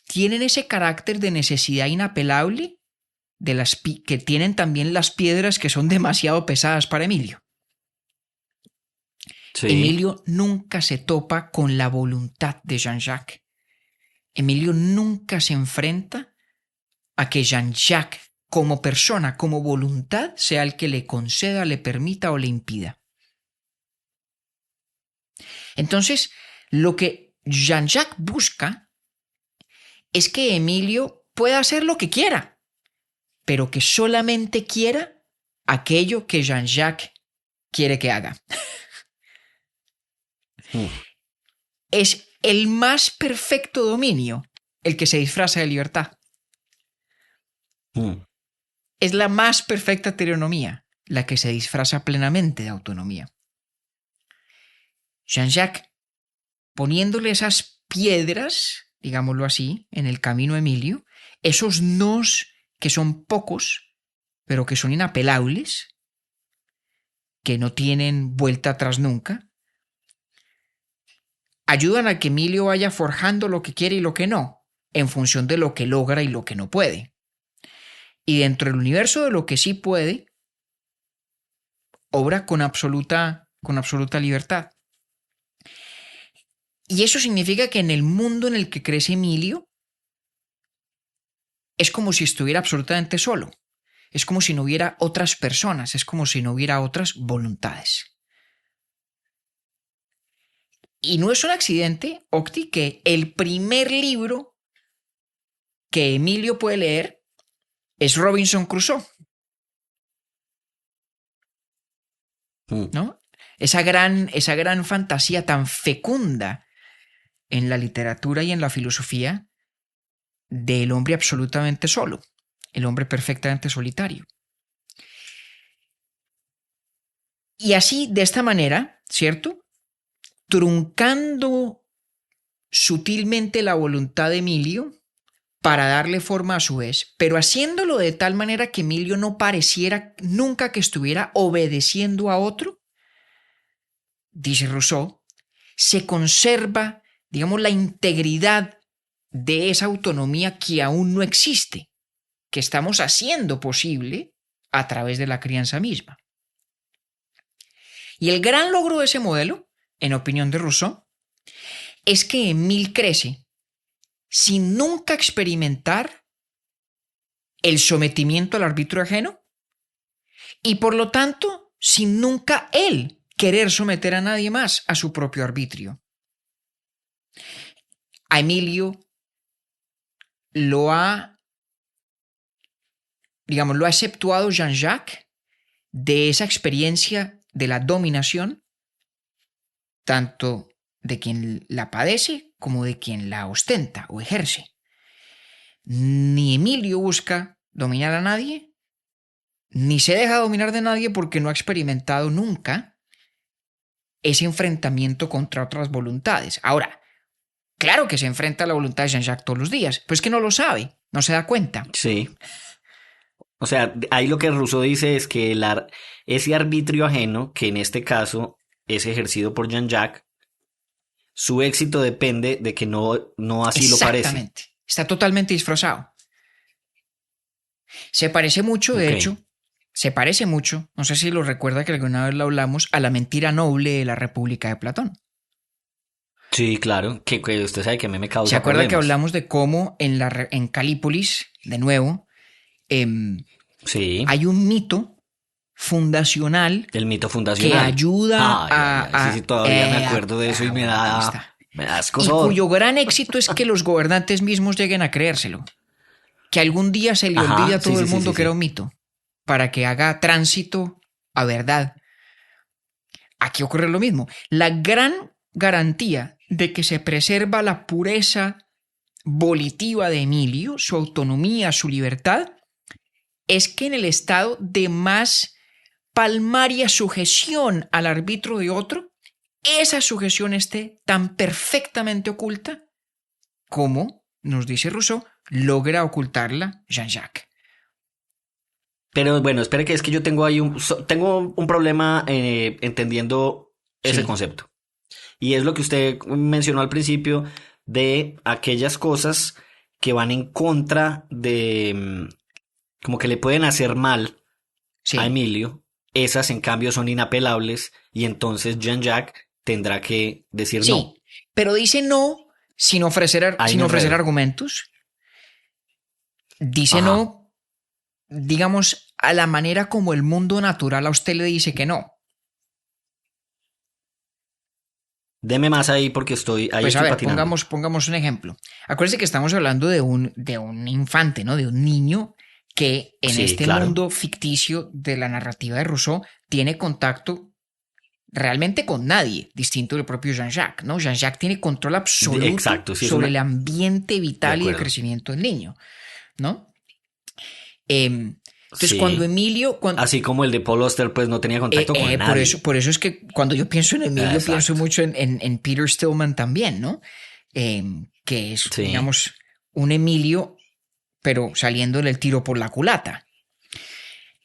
[SPEAKER 1] tienen ese carácter de necesidad inapelable que tienen también las piedras que son demasiado pesadas para Emilio.
[SPEAKER 2] Sí.
[SPEAKER 1] Emilio nunca se topa con la voluntad de Jean-Jacques. Emilio nunca se enfrenta a que Jean-Jacques, como persona, como voluntad, sea el que le conceda, le permita o le impida. Entonces, lo que Jean-Jacques busca es que Emilio pueda hacer lo que quiera, pero que solamente quiera aquello que Jean-Jacques quiere que haga. Es el más perfecto dominio el que se disfraza de libertad. Es la más perfecta teonomía la que se disfraza plenamente de autonomía. Jean-Jacques, poniéndole esas piedras, digámoslo así, en el camino a Emilio, esos nos que son pocos, pero que son inapelables, que no tienen vuelta atrás nunca, ayudan a que Emilio vaya forjando lo que quiere y lo que no, en función de lo que logra y lo que no puede. Y dentro del universo de lo que sí puede, obra con absoluta libertad. Y eso significa que en el mundo en el que crece Emilio, es como si estuviera absolutamente solo. Es como si no hubiera otras personas, es como si no hubiera otras voluntades. Y no es un accidente, Octi, que el primer libro que Emilio puede leer es Robinson Crusoe, ¿no? Esa gran fantasía tan fecunda en la literatura y en la filosofía del hombre absolutamente solo, el hombre perfectamente solitario. Y así, de esta manera, ¿cierto? Truncando sutilmente la voluntad de Emilio para darle forma a su vez, pero haciéndolo de tal manera que Emilio no pareciera nunca que estuviera obedeciendo a otro, dice Rousseau, se conserva, digamos, la integridad de esa autonomía que aún no existe, que estamos haciendo posible a través de la crianza misma. Y el gran logro de ese modelo, en opinión de Rousseau, es que Emile crece sin nunca experimentar el sometimiento al arbitrio ajeno y por lo tanto sin nunca él querer someter a nadie más a su propio arbitrio. A Emilio lo ha exceptuado Jean-Jacques de esa experiencia de la dominación, tanto de quien la padece como de quien la ostenta o ejerce. Ni Emilio busca dominar a nadie, ni se deja dominar de nadie porque no ha experimentado nunca ese enfrentamiento contra otras voluntades. Ahora, claro que se enfrenta a la voluntad de Jean-Jacques todos los días, pero es que no lo sabe, no se da cuenta.
[SPEAKER 2] Sí. O sea, ahí lo que Rousseau dice es que ese arbitrio ajeno, que en este caso es ejercido por Jean-Jacques, su éxito depende de que no así lo parece.
[SPEAKER 1] Exactamente. Está totalmente disfrazado. Se parece mucho, de hecho, no sé si lo recuerda que alguna vez lo hablamos, a la mentira noble de la República de Platón.
[SPEAKER 2] Sí, claro, que usted sabe que a mí me causa
[SPEAKER 1] ¿Se acuerda
[SPEAKER 2] problemas.
[SPEAKER 1] que hablamos de cómo en Calípolis, de nuevo,
[SPEAKER 2] sí,
[SPEAKER 1] hay un mito fundacional?
[SPEAKER 2] El mito fundacional.
[SPEAKER 1] Que ayuda
[SPEAKER 2] sí, todavía me acuerdo de eso y me da
[SPEAKER 1] y cuyo gran éxito es que los gobernantes mismos lleguen a creérselo. Que algún día se le olvide a todo el mundo que era un mito, para que haga tránsito a verdad. Aquí ocurre lo mismo. La gran garantía de que se preserva la pureza volitiva de Emilio, su autonomía, su libertad, es que en el estado de más palmaria sujeción al arbitrio de otro, esa sujeción esté tan perfectamente oculta como, nos dice Rousseau, logra ocultarla Jean-Jacques.
[SPEAKER 2] Pero bueno, espere que es que yo tengo ahí tengo un problema entendiendo ese concepto. Y es lo que usted mencionó al principio de aquellas cosas que van en contra de, como que le pueden hacer mal a Emilio. Esas en cambio son inapelables y entonces Jean-Jacques tendrá que decir no.
[SPEAKER 1] Sí, pero dice no sin ofrecer argumentos. Dice no, digamos, a la manera como el mundo natural a usted le dice que no.
[SPEAKER 2] Deme más ahí porque estoy patinando.
[SPEAKER 1] Pongamos un ejemplo. Acuérdense que estamos hablando de un infante, ¿no? De un niño que en mundo ficticio de la narrativa de Rousseau tiene contacto realmente con nadie, distinto del propio Jean-Jacques, ¿no? Jean-Jacques tiene control absoluto sobre el ambiente vital y el crecimiento del niño, ¿no? Entonces, cuando Emilio...
[SPEAKER 2] Así como el de Paul Auster, pues no tenía contacto con nadie.
[SPEAKER 1] Por eso es que cuando yo pienso en Emilio, pienso mucho en Peter Stillman también, ¿no? Que es, digamos, un Emilio, pero saliendo del tiro por la culata.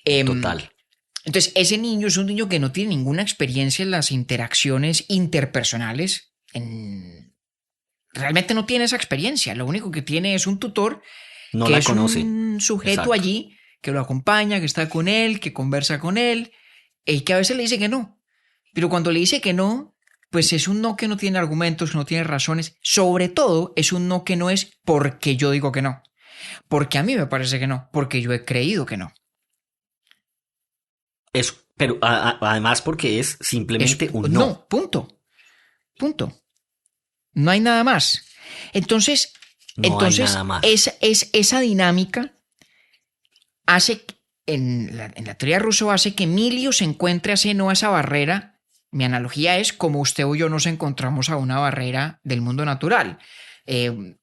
[SPEAKER 2] Total.
[SPEAKER 1] Entonces, ese niño es un niño que no tiene ninguna experiencia en las interacciones interpersonales. Realmente no tiene esa experiencia. Lo único que tiene es un tutor
[SPEAKER 2] No
[SPEAKER 1] que
[SPEAKER 2] la
[SPEAKER 1] es
[SPEAKER 2] conoce.
[SPEAKER 1] un sujeto
[SPEAKER 2] Exacto.
[SPEAKER 1] allí que lo acompaña, que está con él, que conversa con él, y que a veces le dice que no. Pero cuando le dice que no, pues es un no que no tiene argumentos, que no tiene razones. Sobre todo, es un no que no es porque yo digo que no. Porque a mí me parece que no. Porque yo he creído que no.
[SPEAKER 2] Eso. Pero además porque es simplemente
[SPEAKER 1] Es
[SPEAKER 2] un no.
[SPEAKER 1] no, punto. Punto. No hay nada más. Entonces,
[SPEAKER 2] No hay nada
[SPEAKER 1] entonces
[SPEAKER 2] más.
[SPEAKER 1] esa dinámica hace, en la teoría ruso, hace que Emilio se encuentre así, no a esa barrera. Mi analogía es como usted o yo nos encontramos a una barrera del mundo natural.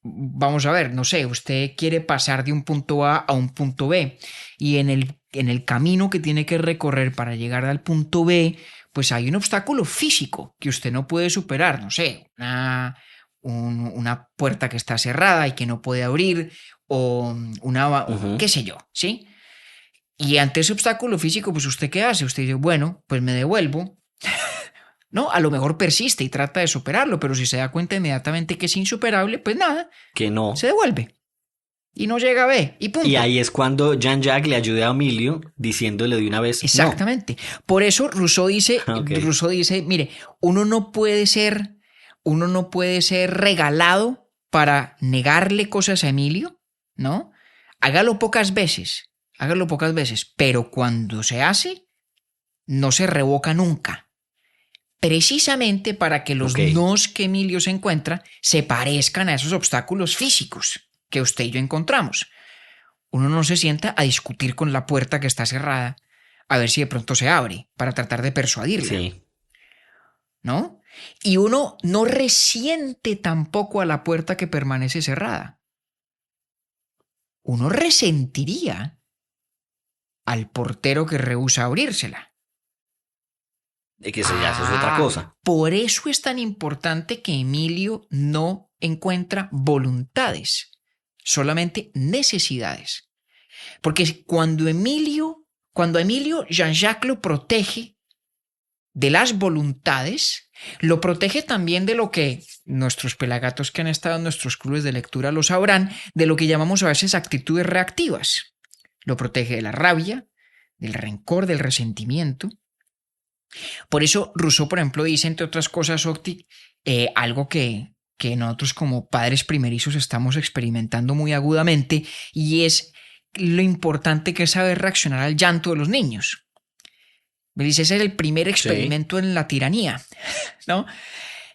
[SPEAKER 1] Vamos a ver, no sé, usted quiere pasar de un punto A un punto B y en el camino que tiene que recorrer para llegar al punto B, pues hay un obstáculo físico que usted no puede superar, no sé, una puerta que está cerrada y que no puede abrir o
[SPEAKER 2] Ujú.
[SPEAKER 1] qué sé yo, ¿sí? Y ante ese obstáculo físico, pues usted qué hace? Usted dice, bueno, pues me devuelvo. No, a lo mejor persiste y trata de superarlo, pero si se da cuenta inmediatamente que es insuperable, pues nada,
[SPEAKER 2] Que
[SPEAKER 1] se
[SPEAKER 2] no.
[SPEAKER 1] devuelve y no llega a B y
[SPEAKER 2] Y
[SPEAKER 1] punto.
[SPEAKER 2] ahí es cuando Jean-Jacques le ayuda a Emilio diciéndole de una vez no.
[SPEAKER 1] Exactamente. Por eso
[SPEAKER 2] Ok.
[SPEAKER 1] Rousseau dice, mire, uno no puede ser, uno no puede ser regalado para negarle cosas a Emilio, ¿no? Hágalo pocas veces, pero cuando se hace, no se revoca nunca. Precisamente para que los
[SPEAKER 2] Ok.
[SPEAKER 1] nos que Emilio se encuentra se parezcan a esos obstáculos físicos que usted y yo encontramos. Uno no se sienta a discutir con la puerta que está cerrada a ver si de pronto se abre para tratar de persuadirla,
[SPEAKER 2] Sí.
[SPEAKER 1] ¿no? Y uno no resiente tampoco a la puerta que permanece cerrada. Uno resentiría al portero que rehúsa abrírsela.
[SPEAKER 2] De que eso es otra cosa.
[SPEAKER 1] Por eso es tan importante que Emilio no encuentra voluntades, solamente necesidades. Porque cuando Emilio Jean-Jacques lo protege de las voluntades, lo protege también de lo que nuestros pelagatos que han estado en nuestros clubes de lectura lo sabrán, de lo que llamamos a veces actitudes reactivas. Lo protege de la rabia, del rencor, del resentimiento. Por eso Rousseau, por ejemplo, dice, entre otras cosas, Octi, algo que nosotros como padres primerizos estamos experimentando muy agudamente, y es lo importante que es saber reaccionar al llanto de los niños. Me dice, ese es el primer
[SPEAKER 2] Sí.
[SPEAKER 1] experimento en la tiranía, ¿no?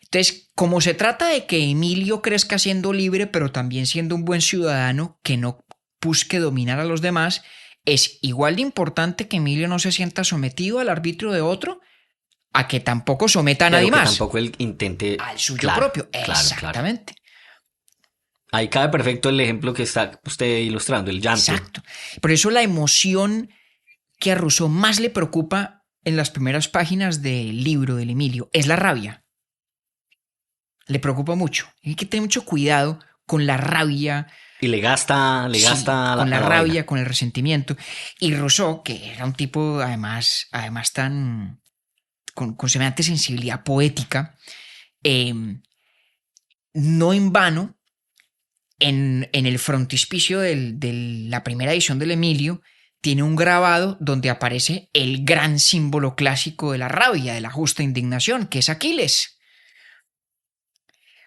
[SPEAKER 1] Entonces, como se trata de que Emilio crezca siendo libre, pero también siendo un buen ciudadano que no busque dominar a los demás, es igual de importante que Emilio no se sienta sometido al arbitrio de otro a que tampoco someta a
[SPEAKER 2] Pero
[SPEAKER 1] nadie
[SPEAKER 2] que
[SPEAKER 1] más,
[SPEAKER 2] tampoco él intente.
[SPEAKER 1] al suyo
[SPEAKER 2] Claro,
[SPEAKER 1] propio.
[SPEAKER 2] claro, claro.
[SPEAKER 1] Exactamente,
[SPEAKER 2] Ahí cabe perfecto el ejemplo que está usted ilustrando, el llanto.
[SPEAKER 1] exacto. Por eso la emoción que a Rousseau más le preocupa en las primeras páginas del libro del Emilio es la rabia. Le preocupa mucho. Hay que tener mucho cuidado con la rabia,
[SPEAKER 2] Y le
[SPEAKER 1] sí,
[SPEAKER 2] gasta
[SPEAKER 1] con la
[SPEAKER 2] a la vaina.
[SPEAKER 1] rabia, con el resentimiento. Y Rousseau, que era un tipo además tan con semejante sensibilidad poética, eh, no en vano, en el frontispicio de la primera edición del Emilio, tiene un grabado donde aparece el gran símbolo clásico de la rabia, de la justa indignación, que es Aquiles.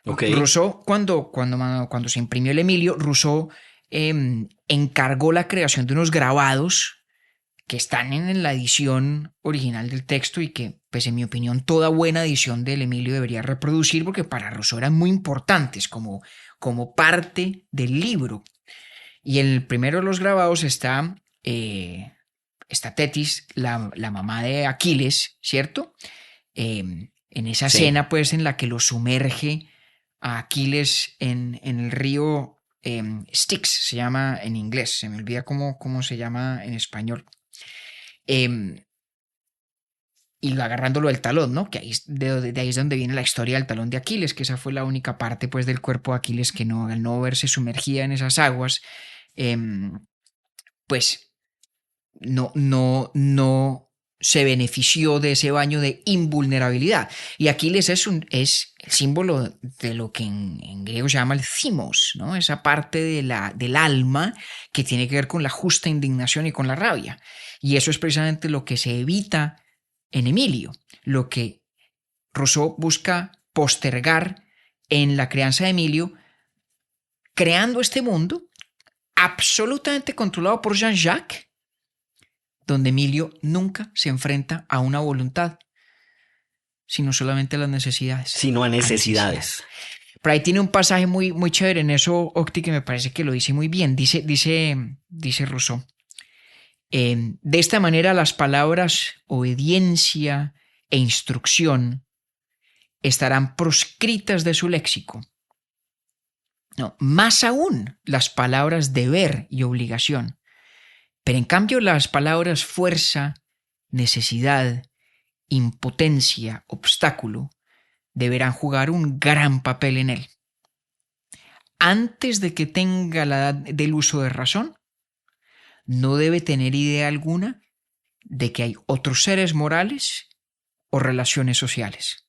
[SPEAKER 2] Ok.
[SPEAKER 1] Rousseau, cuando se imprimió el Emilio, Rousseau encargó la creación de unos grabados que están en la edición original del texto y que, pues en mi opinión, toda buena edición del Emilio debería reproducir porque para Rousseau eran muy importantes como parte del libro. Y en el primero de los grabados está Tetis, la mamá de Aquiles, ¿cierto? En esa
[SPEAKER 2] Sí.
[SPEAKER 1] escena, pues, en la que lo sumerge a Aquiles en el río Styx, se llama en inglés, se me olvida cómo se llama en español. Eh, y agarrándolo del talón, ¿no? Que ahí, de ahí es donde viene la historia del talón de Aquiles, que esa fue la única parte, pues, del cuerpo de Aquiles que no, al no verse sumergida en esas aguas, eh, pues, no se benefició de ese baño de invulnerabilidad. Y Aquiles es el símbolo de lo que en griego se llama el thymos, ¿no? Esa parte del alma que tiene que ver con la justa indignación y con la rabia. Y eso es precisamente lo que se evita en Emilio, lo que Rousseau busca postergar en la crianza de Emilio, creando este mundo absolutamente controlado por Jean-Jacques, donde Emilio nunca se enfrenta a una voluntad, sino solamente a las necesidades.
[SPEAKER 2] Sino a necesidades.
[SPEAKER 1] Pero ahí tiene un pasaje muy, muy chévere en eso, Octi, que me parece que lo dice muy bien. Dice Rousseau. De esta manera las palabras obediencia e instrucción estarán proscritas de su léxico. No, más aún las palabras deber y obligación. Pero en cambio las palabras fuerza, necesidad, impotencia, obstáculo, deberán jugar un gran papel en él. Antes de que tenga la edad del uso de razón, no debe tener idea alguna de que hay otros seres morales o relaciones sociales.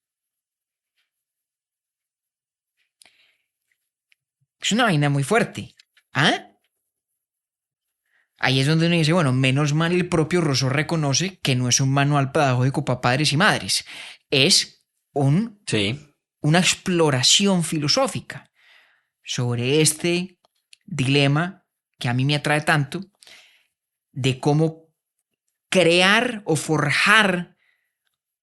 [SPEAKER 1] Es una vaina muy fuerte. ¿Ah? Ahí es donde uno dice, bueno, menos mal el propio Rousseau reconoce que no es un manual pedagógico para padres y madres. Es una exploración filosófica sobre este dilema que a mí me atrae tanto de cómo crear o forjar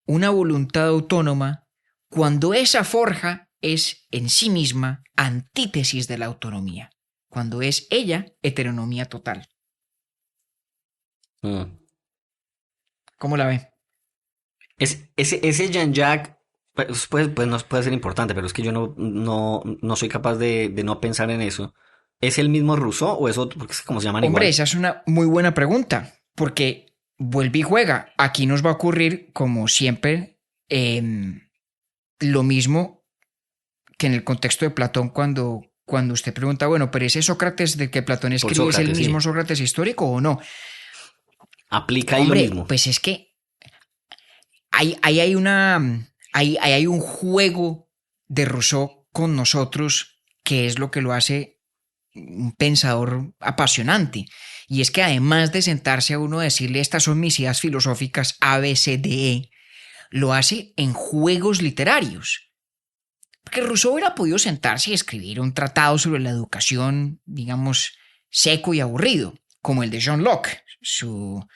[SPEAKER 1] una voluntad autónoma cuando esa forja es en sí misma antítesis de la autonomía, cuando es ella heteronomía total. ¿Cómo la ve?
[SPEAKER 2] Ese Jean-Jacques pues nos puede ser importante, pero es que yo no soy capaz de no pensar en eso. ¿Es el mismo Rousseau o es otro? Porque es como se llaman
[SPEAKER 1] Hombre,
[SPEAKER 2] igual.
[SPEAKER 1] esa es una muy buena pregunta, porque vuelve y juega. Aquí nos va a ocurrir, como siempre, lo mismo que en el contexto de Platón cuando usted pregunta, bueno, pero ese Sócrates del que Platón escribe Sócrates, ¿es el mismo sí. Sócrates histórico o no?
[SPEAKER 2] Aplica ahí lo mismo.
[SPEAKER 1] Pues es que hay un juego de Rousseau con nosotros que es lo que lo hace un pensador apasionante. Y es que además de sentarse a uno a decirle estas son mis ideas filosóficas A, B, C, D, E, lo hace en juegos literarios. Porque Rousseau hubiera podido sentarse y escribir un tratado sobre la educación, digamos, seco y aburrido, como el de John Locke, su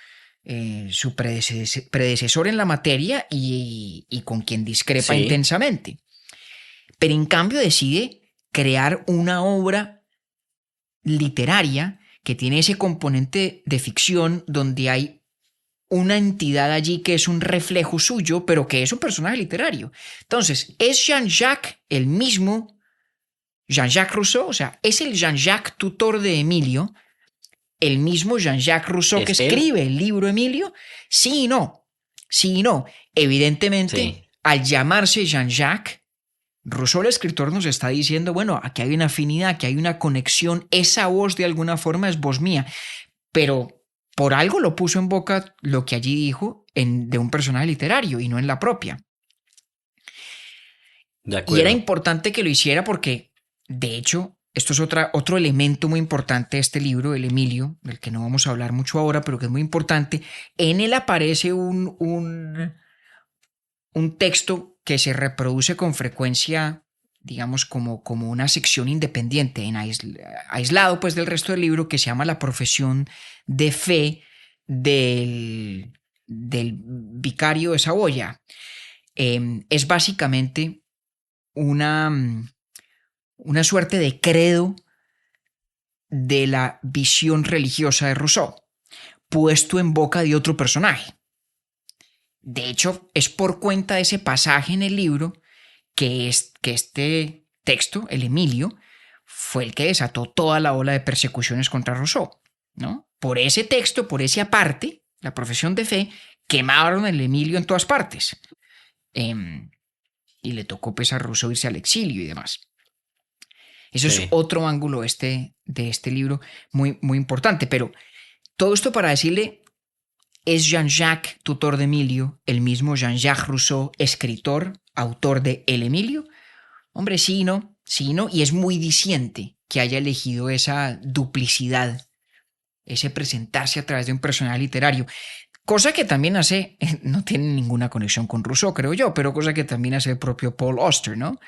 [SPEAKER 1] predecesor en la materia y con quien discrepa intensamente. Pero en cambio decide crear una obra literaria que tiene ese componente de ficción donde hay una entidad allí que es un reflejo suyo, pero que es un personaje literario. Entonces, ¿es Jean-Jacques el mismo Jean-Jacques Rousseau? O sea, ¿es el Jean-Jacques tutor de Emilio el mismo Jean-Jacques Rousseau que escribe el libro Emilio? Sí y no. Sí y no. Evidentemente, al llamarse Jean-Jacques, Rousseau, el escritor, nos está diciendo, bueno, aquí hay una afinidad, aquí hay una conexión, esa voz de alguna forma es voz mía, pero por algo lo puso en boca lo que allí dijo de un personaje literario y no en la propia. Y era importante que lo hiciera porque, de hecho, esto es otro elemento muy importante de este libro, el Emilio, del que no vamos a hablar mucho ahora, pero que es muy importante. En él aparece un texto que se reproduce con frecuencia, digamos, como una sección independiente, aislado pues del resto del libro, que se llama La profesión de fe del vicario de Saboya. Es básicamente una suerte de credo de la visión religiosa de Rousseau, puesto en boca de otro personaje. De hecho, es por cuenta de ese pasaje en el libro que este texto, el Emilio, fue el que desató toda la ola de persecuciones contra Rousseau, ¿no? Por ese texto, por esa parte, la profesión de fe, quemaron el Emilio en todas partes. Y le tocó pues a Rousseau irse al exilio y demás. Eso es otro ángulo de este libro muy, muy importante. Pero todo esto para decirle es Jean-Jacques, tutor de Emilio, el mismo Jean-Jacques Rousseau, escritor, autor de El Emilio? Hombre, sí, ¿no? Sí, ¿no? Y es muy diciente que haya elegido esa duplicidad, ese presentarse a través de un personaje literario. Cosa que también hace, no tiene ninguna conexión con Rousseau, creo yo, pero cosa que también hace el propio Paul Auster, ¿no?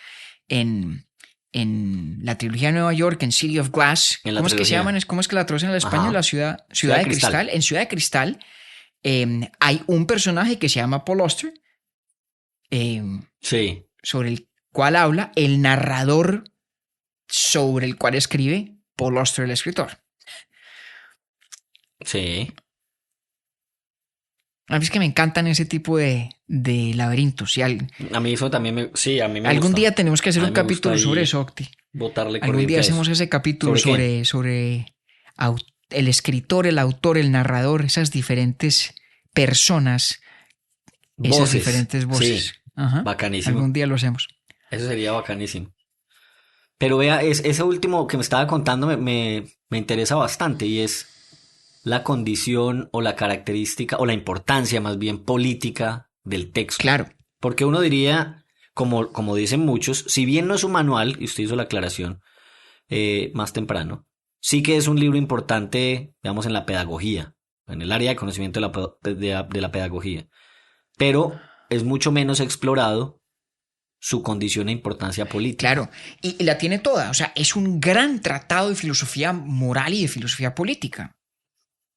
[SPEAKER 1] En, en la trilogía de Nueva York, en City of Glass,
[SPEAKER 2] En la
[SPEAKER 1] ¿cómo es que se
[SPEAKER 2] trilogía.
[SPEAKER 1] llaman? ¿Cómo es que la traducen al español?
[SPEAKER 2] Ajá.
[SPEAKER 1] La ciudad
[SPEAKER 2] Ciudad de
[SPEAKER 1] de
[SPEAKER 2] Cristal.
[SPEAKER 1] Cristal. En Ciudad de Cristal hay un personaje que se llama Paul Auster, eh,
[SPEAKER 2] Sí,
[SPEAKER 1] sobre el cual habla el narrador sobre el cual escribe Paul Auster, el escritor.
[SPEAKER 2] sí.
[SPEAKER 1] A mí es que me encantan ese tipo de laberintos. Y
[SPEAKER 2] A mí eso también sí, a mí me
[SPEAKER 1] algún
[SPEAKER 2] gusta.
[SPEAKER 1] día tenemos que hacer
[SPEAKER 2] A
[SPEAKER 1] un
[SPEAKER 2] mí me gusta
[SPEAKER 1] capítulo sobre
[SPEAKER 2] ahí
[SPEAKER 1] eso, Octi.
[SPEAKER 2] botarle
[SPEAKER 1] Algún día
[SPEAKER 2] corriente a eso.
[SPEAKER 1] hacemos ese capítulo
[SPEAKER 2] ¿Sobre qué?
[SPEAKER 1] sobre el escritor, el autor, el narrador, esas diferentes personas, esas
[SPEAKER 2] Voces.
[SPEAKER 1] diferentes voces.
[SPEAKER 2] Sí,
[SPEAKER 1] Ajá.
[SPEAKER 2] bacanísimo.
[SPEAKER 1] Algún día lo hacemos.
[SPEAKER 2] Eso sería bacanísimo. Pero vea, ese último que me estaba contando me interesa bastante y es la condición o la característica o la importancia más bien política del texto.
[SPEAKER 1] Claro.
[SPEAKER 2] Porque uno diría, como dicen muchos, si bien no es un manual, y usted hizo la aclaración más temprano, sí que es un libro importante, digamos, en la pedagogía, en el área de conocimiento de la pedagogía. Pero es mucho menos explorado su condición e importancia política.
[SPEAKER 1] Claro, y la tiene toda. O sea, es un gran tratado de filosofía moral y de filosofía política.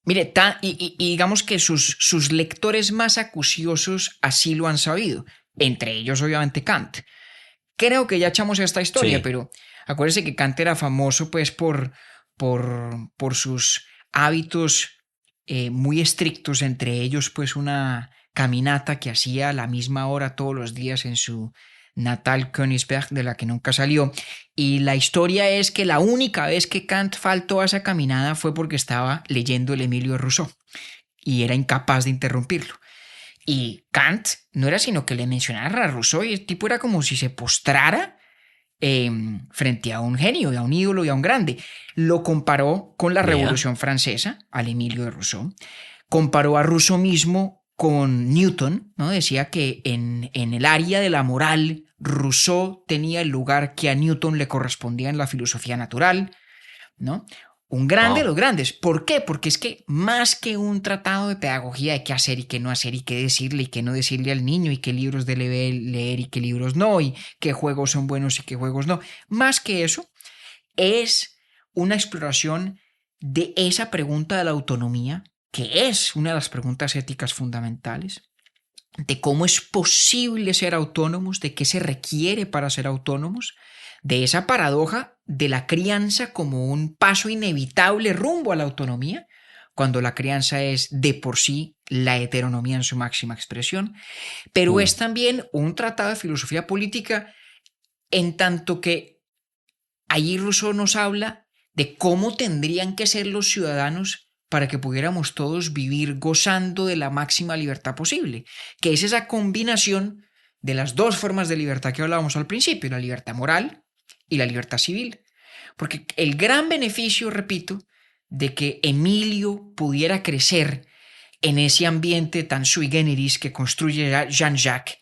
[SPEAKER 1] Mire, y digamos que sus lectores más acuciosos así lo han sabido. Entre ellos, obviamente, Kant. Creo que ya echamos esta historia,
[SPEAKER 2] Sí.
[SPEAKER 1] pero acuérdense que Kant era famoso pues por sus hábitos muy estrictos, entre ellos pues una caminata que hacía a la misma hora todos los días en su natal Königsberg, de la que nunca salió. Y la historia es que la única vez que Kant faltó a esa caminada fue porque estaba leyendo el Emilio de Rousseau y era incapaz de interrumpirlo. Y Kant no era sino que le mencionara a Rousseau y el tipo era como si se postrara frente a un genio, a un ídolo y a un grande. Lo comparó con la
[SPEAKER 2] Vea.
[SPEAKER 1] Revolución Francesa, al Emilio de Rousseau. Comparó a Rousseau mismo con Newton, ¿no? Decía que en el área de la moral, Rousseau tenía el lugar que a Newton le correspondía en la filosofía natural, ¿no? Un grande de
[SPEAKER 2] Wow.
[SPEAKER 1] los grandes. ¿Por qué? Porque es que más que un tratado de pedagogía de qué hacer y qué no hacer y qué decirle y qué no decirle al niño y qué libros debe leer y qué libros no y qué juegos son buenos y qué juegos no, más que eso es una exploración de esa pregunta de la autonomía, que es una de las preguntas éticas fundamentales, de cómo es posible ser autónomos, de qué se requiere para ser autónomos, de esa paradoja de la crianza como un paso inevitable rumbo a la autonomía, cuando la crianza es de por sí la heteronomía en su máxima expresión, pero es también un tratado de filosofía política en tanto que allí Rousseau nos habla de cómo tendrían que ser los ciudadanos para que pudiéramos todos vivir gozando de la máxima libertad posible, que es esa combinación de las dos formas de libertad que hablábamos al principio, la libertad moral y la libertad civil. Porque el gran beneficio, repito, de que Emilio pudiera crecer en ese ambiente tan sui generis que construye Jean-Jacques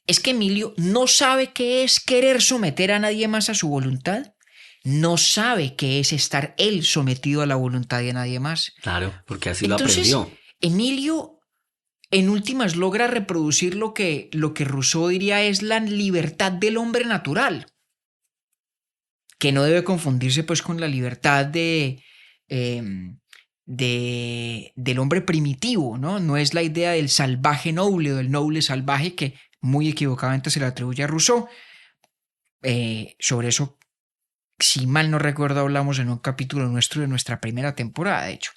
[SPEAKER 1] es que Emilio no sabe qué es querer someter a nadie más a su voluntad, no sabe qué es estar él sometido a la voluntad de nadie más.
[SPEAKER 2] Claro, porque así lo
[SPEAKER 1] Entonces,
[SPEAKER 2] aprendió.
[SPEAKER 1] Emilio en últimas logra reproducir lo que Rousseau diría es la libertad del hombre natural, que no debe confundirse pues con la libertad del hombre primitivo, ¿no? No es la idea del salvaje noble o del noble salvaje que muy equivocadamente se le atribuye a Rousseau. Sobre eso, si mal no recuerdo, hablamos en un capítulo nuestro de nuestra primera temporada, de hecho.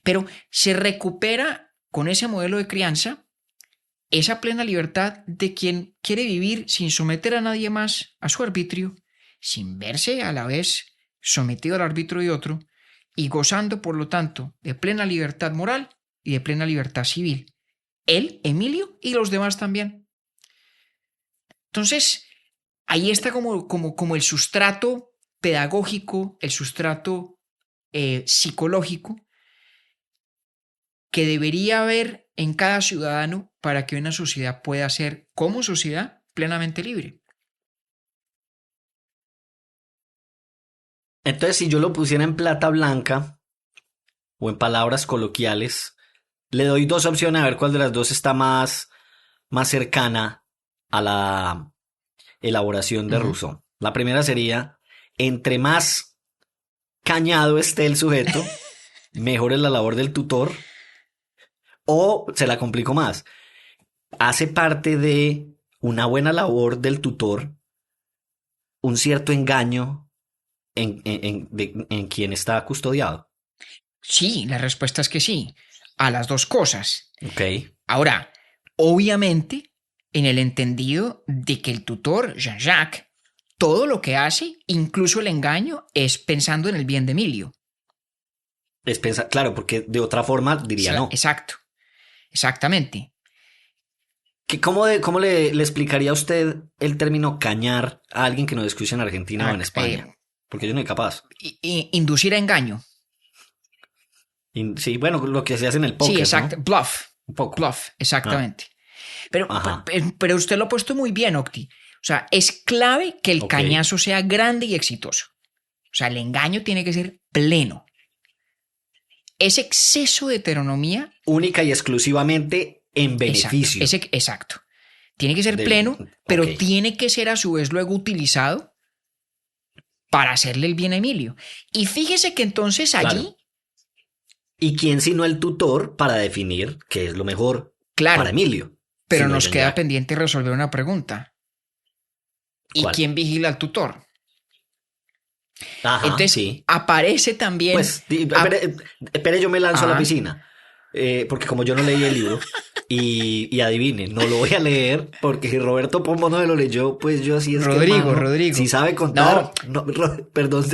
[SPEAKER 1] Pero se recupera con ese modelo de crianza esa plena libertad de quien quiere vivir sin someter a nadie más a su arbitrio, sin verse a la vez sometido al arbitrio de otro y gozando, por lo tanto, de plena libertad moral y de plena libertad civil. Él, Emilio y los demás también. Entonces, ahí está como el sustrato pedagógico, el sustrato psicológico que debería haber en cada ciudadano para que una sociedad pueda ser, como sociedad, plenamente libre.
[SPEAKER 2] Entonces, si yo lo pusiera en plata blanca o en palabras coloquiales, le doy dos opciones a ver cuál de las dos está más cercana a la elaboración de Rousseau. La primera sería, entre más cañado esté el sujeto, mejor es la labor del tutor. O se la complico más, hace parte de una buena labor del tutor un cierto engaño en quien está custodiado.
[SPEAKER 1] Sí, la respuesta es que sí, a las dos cosas.
[SPEAKER 2] Ok.
[SPEAKER 1] Ahora, obviamente, en el entendido de que el tutor, Jean-Jacques, todo lo que hace, incluso el engaño, es pensando en el bien de Emilio.
[SPEAKER 2] Es pensar, claro, porque de otra forma diría no.
[SPEAKER 1] Exacto, exactamente.
[SPEAKER 2] ¿Cómo le explicaría a usted el término cañar a alguien que nos escucha en Argentina o en España? Porque yo no soy capaz.
[SPEAKER 1] Inducir a engaño.
[SPEAKER 2] Sí, bueno, lo que se hace en el póker,
[SPEAKER 1] sí, exacto.
[SPEAKER 2] ¿no?
[SPEAKER 1] Bluff.
[SPEAKER 2] Un poco.
[SPEAKER 1] Bluff, exactamente. Pero usted lo ha puesto muy bien, Octi. O sea, es clave que el cañazo sea grande y exitoso. O sea, el engaño tiene que ser pleno. Ese exceso de heteronomía.
[SPEAKER 2] Única y exclusivamente en beneficio.
[SPEAKER 1] Exacto. Tiene que ser pleno, pero tiene que ser a su vez luego utilizado para hacerle el bien a Emilio. Y fíjese que entonces allí...
[SPEAKER 2] Claro. ¿Y quién sino el tutor para definir qué es lo mejor para Emilio?
[SPEAKER 1] Pero nos queda pendiente resolver una pregunta. ¿Y
[SPEAKER 2] ¿cuál?
[SPEAKER 1] ¿Quién vigila al tutor?
[SPEAKER 2] Ajá,
[SPEAKER 1] entonces
[SPEAKER 2] sí.
[SPEAKER 1] Aparece también...
[SPEAKER 2] Pues, espere, yo me lanzo a la piscina. Porque como yo no leí el libro, y adivine, no lo voy a leer, porque si Roberto Pombo no me lo leyó, pues yo así es
[SPEAKER 1] Rodrigo.
[SPEAKER 2] Si sabe contar, perdón,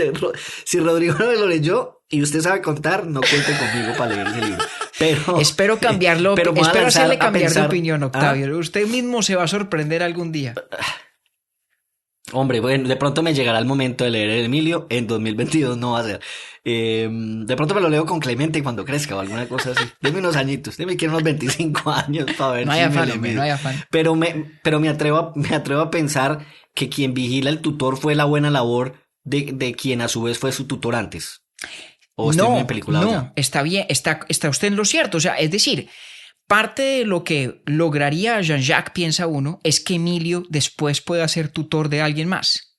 [SPEAKER 2] si Rodrigo no me lo leyó y usted sabe contar, no cuente conmigo para leer ese libro. Pero
[SPEAKER 1] espero cambiarlo, espero hacerle cambiar de opinión, Octavio.
[SPEAKER 2] ¿Ah?
[SPEAKER 1] Usted mismo se va a sorprender algún día.
[SPEAKER 2] Hombre, bueno, de pronto me llegará el momento de leer el Emilio, en 2022 no va a ser. De pronto me lo leo con Clemente cuando crezca o alguna cosa así. Deme unos añitos, deme unos 25 años para ver
[SPEAKER 1] no
[SPEAKER 2] si
[SPEAKER 1] hay
[SPEAKER 2] me
[SPEAKER 1] afán,
[SPEAKER 2] le
[SPEAKER 1] no hay afán.
[SPEAKER 2] Pero me atrevo a pensar que quien vigila el tutor fue la buena labor de quien a su vez fue su tutor antes. ¿O estoy muy peliculado ya?
[SPEAKER 1] Está bien, está usted en lo cierto. O sea, es decir, parte de lo que lograría Jean-Jacques, piensa uno, es que Emilio después pueda ser tutor de alguien más.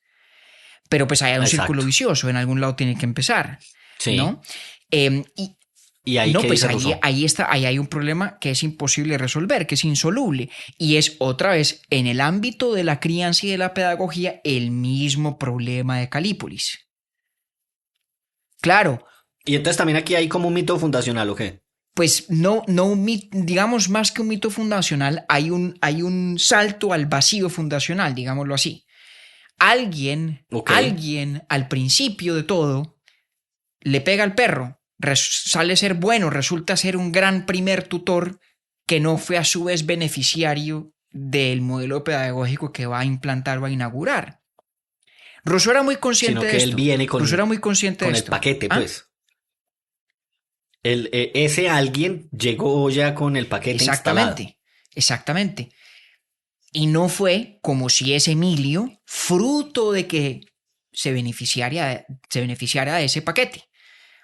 [SPEAKER 1] Pero pues hay un círculo vicioso, en algún lado tiene que empezar.
[SPEAKER 2] Sí.
[SPEAKER 1] ¿No?
[SPEAKER 2] Y ahí,
[SPEAKER 1] no,
[SPEAKER 2] ¿qué
[SPEAKER 1] pues
[SPEAKER 2] dice
[SPEAKER 1] ahí hay un problema que es imposible resolver, que es insoluble. Y es otra vez, en el ámbito de la crianza y de la pedagogía, el mismo problema de Calípolis. Claro.
[SPEAKER 2] Y entonces también aquí hay como un mito fundacional, ¿o qué?
[SPEAKER 1] Pues no digamos más que un mito fundacional, hay un salto al vacío fundacional, digámoslo así. Alguien al principio de todo le pega al perro, sale ser bueno, resulta ser un gran primer tutor que no fue a su vez beneficiario del modelo pedagógico que va a implantar o a inaugurar. Rousseau era muy consciente de esto.
[SPEAKER 2] Él viene con,
[SPEAKER 1] Rousseau era muy consciente
[SPEAKER 2] con
[SPEAKER 1] de
[SPEAKER 2] el
[SPEAKER 1] esto.
[SPEAKER 2] paquete, pues. Ese alguien llegó ya con el paquete instalado.
[SPEAKER 1] Exactamente. Y no fue como si ese Emilio, fruto de que se beneficiara de ese paquete.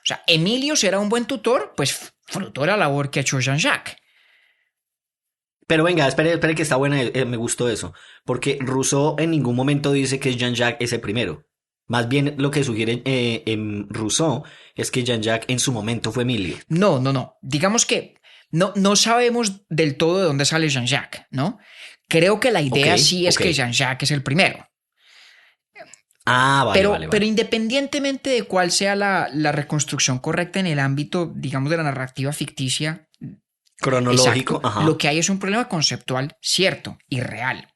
[SPEAKER 1] O sea, Emilio será un buen tutor, pues fruto de la labor que ha hecho Jean-Jacques.
[SPEAKER 2] Pero venga, espere que está buena, me gustó eso. Porque Rousseau en ningún momento dice que Jean-Jacques es el primero. Más bien lo que sugiere en Rousseau es que Jean-Jacques en su momento fue Emilio.
[SPEAKER 1] No. Digamos que no sabemos del todo de dónde sale Jean-Jacques, ¿no? Creo que la idea es que Jean-Jacques es el primero.
[SPEAKER 2] Vale.
[SPEAKER 1] Pero independientemente de cuál sea la reconstrucción correcta en el ámbito, digamos, de la narrativa ficticia,
[SPEAKER 2] cronológico,
[SPEAKER 1] exacto, lo que hay es un problema conceptual cierto y real.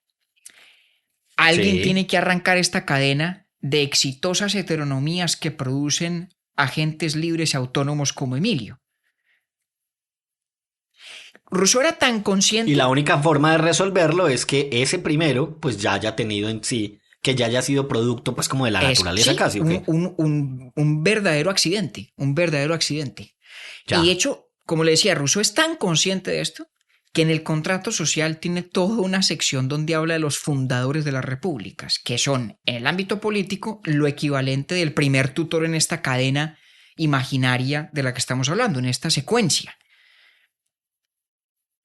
[SPEAKER 1] Alguien tiene que arrancar esta cadena de exitosas heteronomías que producen agentes libres y autónomos como Emilio. Rousseau era tan consciente...
[SPEAKER 2] Y la única forma de resolverlo es que ese primero pues ya haya tenido en sí, que ya haya sido producto pues como de la naturaleza casi.
[SPEAKER 1] Un verdadero accidente, Ya. Y de hecho, como le decía, Rousseau es tan consciente de esto que en el contrato social tiene toda una sección donde habla de los fundadores de las repúblicas, que son, en el ámbito político, lo equivalente del primer tutor en esta cadena imaginaria de la que estamos hablando, en esta secuencia.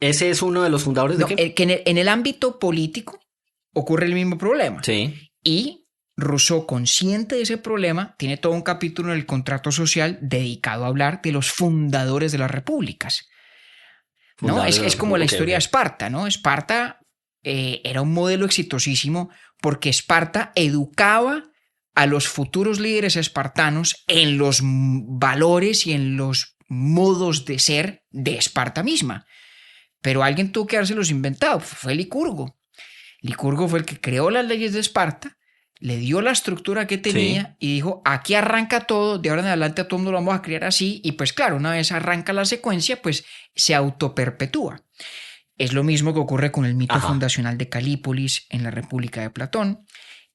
[SPEAKER 2] ¿Ese es uno de los fundadores de qué?
[SPEAKER 1] Que en el ámbito político ocurre el mismo problema.
[SPEAKER 2] Sí.
[SPEAKER 1] Y Rousseau, consciente de ese problema, tiene todo un capítulo en el contrato social dedicado a hablar de los fundadores de las repúblicas. ¿No? Es como la historia de Esparta, ¿no? Esparta era un modelo exitosísimo porque Esparta educaba a los futuros líderes espartanos en los valores y en los modos de ser de Esparta misma. Pero alguien tuvo que dárselos inventado, fue Licurgo. Licurgo fue el que creó las leyes de Esparta, le dio la estructura que tenía y dijo, aquí arranca todo, de ahora en adelante a todo el mundo lo vamos a crear así, y pues claro, una vez arranca la secuencia, pues se autoperpetúa. Es lo mismo que ocurre con el mito fundacional de Calípolis en la República de Platón.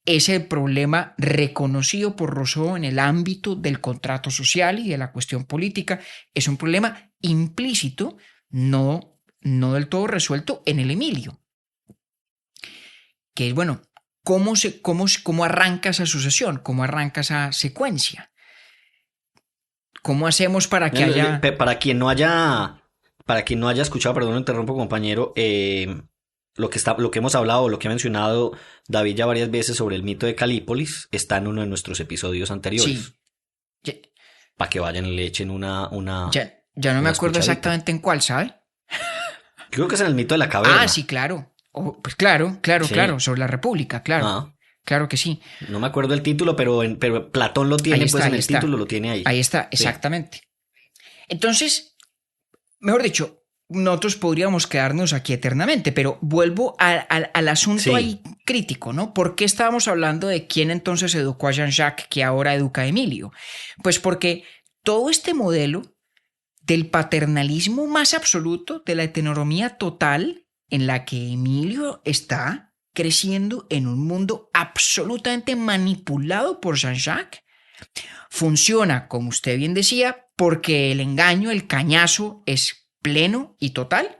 [SPEAKER 1] Es el problema reconocido por Rousseau en el ámbito del contrato social y de la cuestión política. Es un problema implícito, no del todo resuelto en el Emilio. Que es, bueno, ¿cómo arranca esa sucesión? ¿Cómo arranca esa secuencia? ¿Cómo hacemos para que haya...
[SPEAKER 2] Para quien no haya escuchado, perdón, interrumpo, compañero, lo que hemos hablado, lo que ha mencionado David ya varias veces sobre el mito de Calípolis está en uno de nuestros episodios anteriores.
[SPEAKER 1] Sí.
[SPEAKER 2] Para que vayan y le echen una
[SPEAKER 1] ya no me acuerdo exactamente en cuál, ¿sabe?
[SPEAKER 2] Creo que es en el mito de la caverna.
[SPEAKER 1] Ah, sí, claro. Pues claro, sobre la República, claro. Claro que sí.
[SPEAKER 2] No me acuerdo el título, pero Platón lo tiene, pues en el título lo tiene ahí.
[SPEAKER 1] Ahí está, exactamente. Entonces, mejor dicho, nosotros podríamos quedarnos aquí eternamente, pero vuelvo al asunto ahí crítico, ¿no? ¿Por qué estábamos hablando de quién entonces educó a Jean-Jacques que ahora educa a Emilio? Pues porque todo este modelo del paternalismo más absoluto, de la heteronomía total, en la que Emilio está creciendo en un mundo absolutamente manipulado por Jean-Jacques, funciona, como usted bien decía, porque el engaño, el cañazo es pleno y total,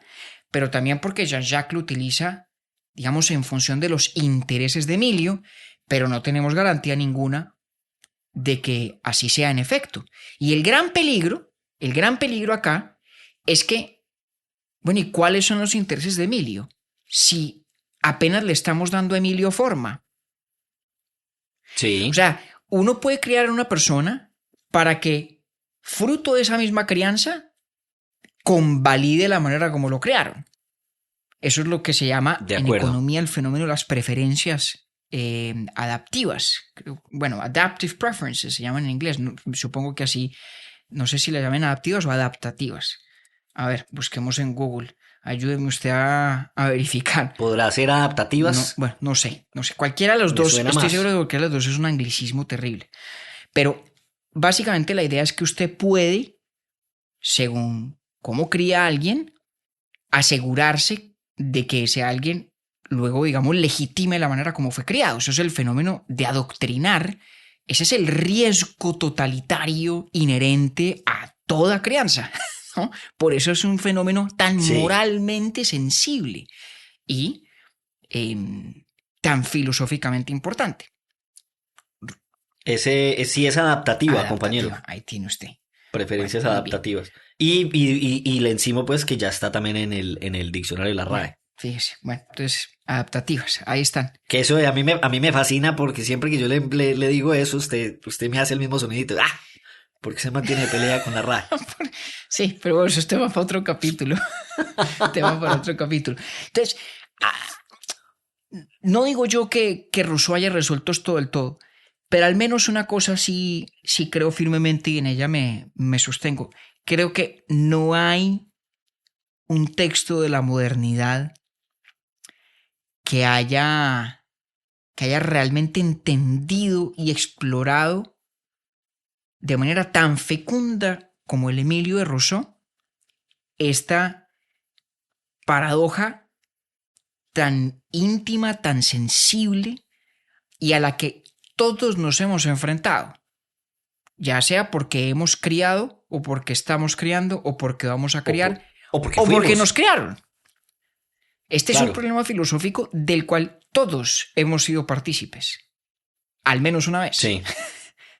[SPEAKER 1] pero también porque Jean-Jacques lo utiliza, digamos, en función de los intereses de Emilio, pero no tenemos garantía ninguna de que así sea en efecto. Y el gran peligro acá es que, bueno, ¿y cuáles son los intereses de Emilio? Si apenas le estamos dando a Emilio forma.
[SPEAKER 2] Sí.
[SPEAKER 1] O sea, uno puede criar a una persona para que, fruto de esa misma crianza, convalide la manera como lo crearon. Eso es lo que se llama en economía el fenómeno de las preferencias adaptivas. Bueno, adaptive preferences se llaman en inglés. Supongo que así, no sé si las llaman adaptivas o adaptativas. A ver, busquemos en Google. Ayúdeme usted a verificar.
[SPEAKER 2] ¿Podrá ser adaptativas?
[SPEAKER 1] No sé. Cualquiera de los dos. Estoy seguro de que cualquiera de los dos es un anglicismo terrible. Pero básicamente la idea es que usted puede, según cómo cría a alguien, asegurarse de que ese alguien luego, digamos, legitime la manera como fue criado. Eso es el fenómeno de adoctrinar. Ese es el riesgo totalitario inherente a toda crianza, ¿no? Por eso es un fenómeno tan moralmente sensible y tan filosóficamente importante.
[SPEAKER 2] Ese sí es adaptativa, compañero.
[SPEAKER 1] Ahí tiene usted.
[SPEAKER 2] Preferencias adaptativas. Y le encimo, pues, que ya está también en el diccionario de la RAE.
[SPEAKER 1] Fíjese, bueno, entonces, adaptativas, ahí están.
[SPEAKER 2] Que eso a mí me fascina porque siempre que yo le digo eso, usted me hace el mismo sonidito. ¡Ah! Porque se mantiene de pelea con la RAE.
[SPEAKER 1] Sí, pero bueno, eso es tema para otro capítulo. Entonces, no digo yo que Rousseau haya resuelto esto del todo, pero al menos una cosa sí creo firmemente y en ella me sostengo. Creo que no hay un texto de la modernidad que haya realmente entendido y explorado de manera tan fecunda como el Emilio de Rousseau esta paradoja tan íntima, tan sensible y a la que todos nos hemos enfrentado, ya sea porque hemos criado o porque estamos criando, o porque vamos a criar,
[SPEAKER 2] o porque
[SPEAKER 1] o porque
[SPEAKER 2] fuimos.
[SPEAKER 1] nos criaron. Este es
[SPEAKER 2] Claro.
[SPEAKER 1] un problema filosófico del cual todos hemos sido partícipes. Al menos una vez.
[SPEAKER 2] Sí.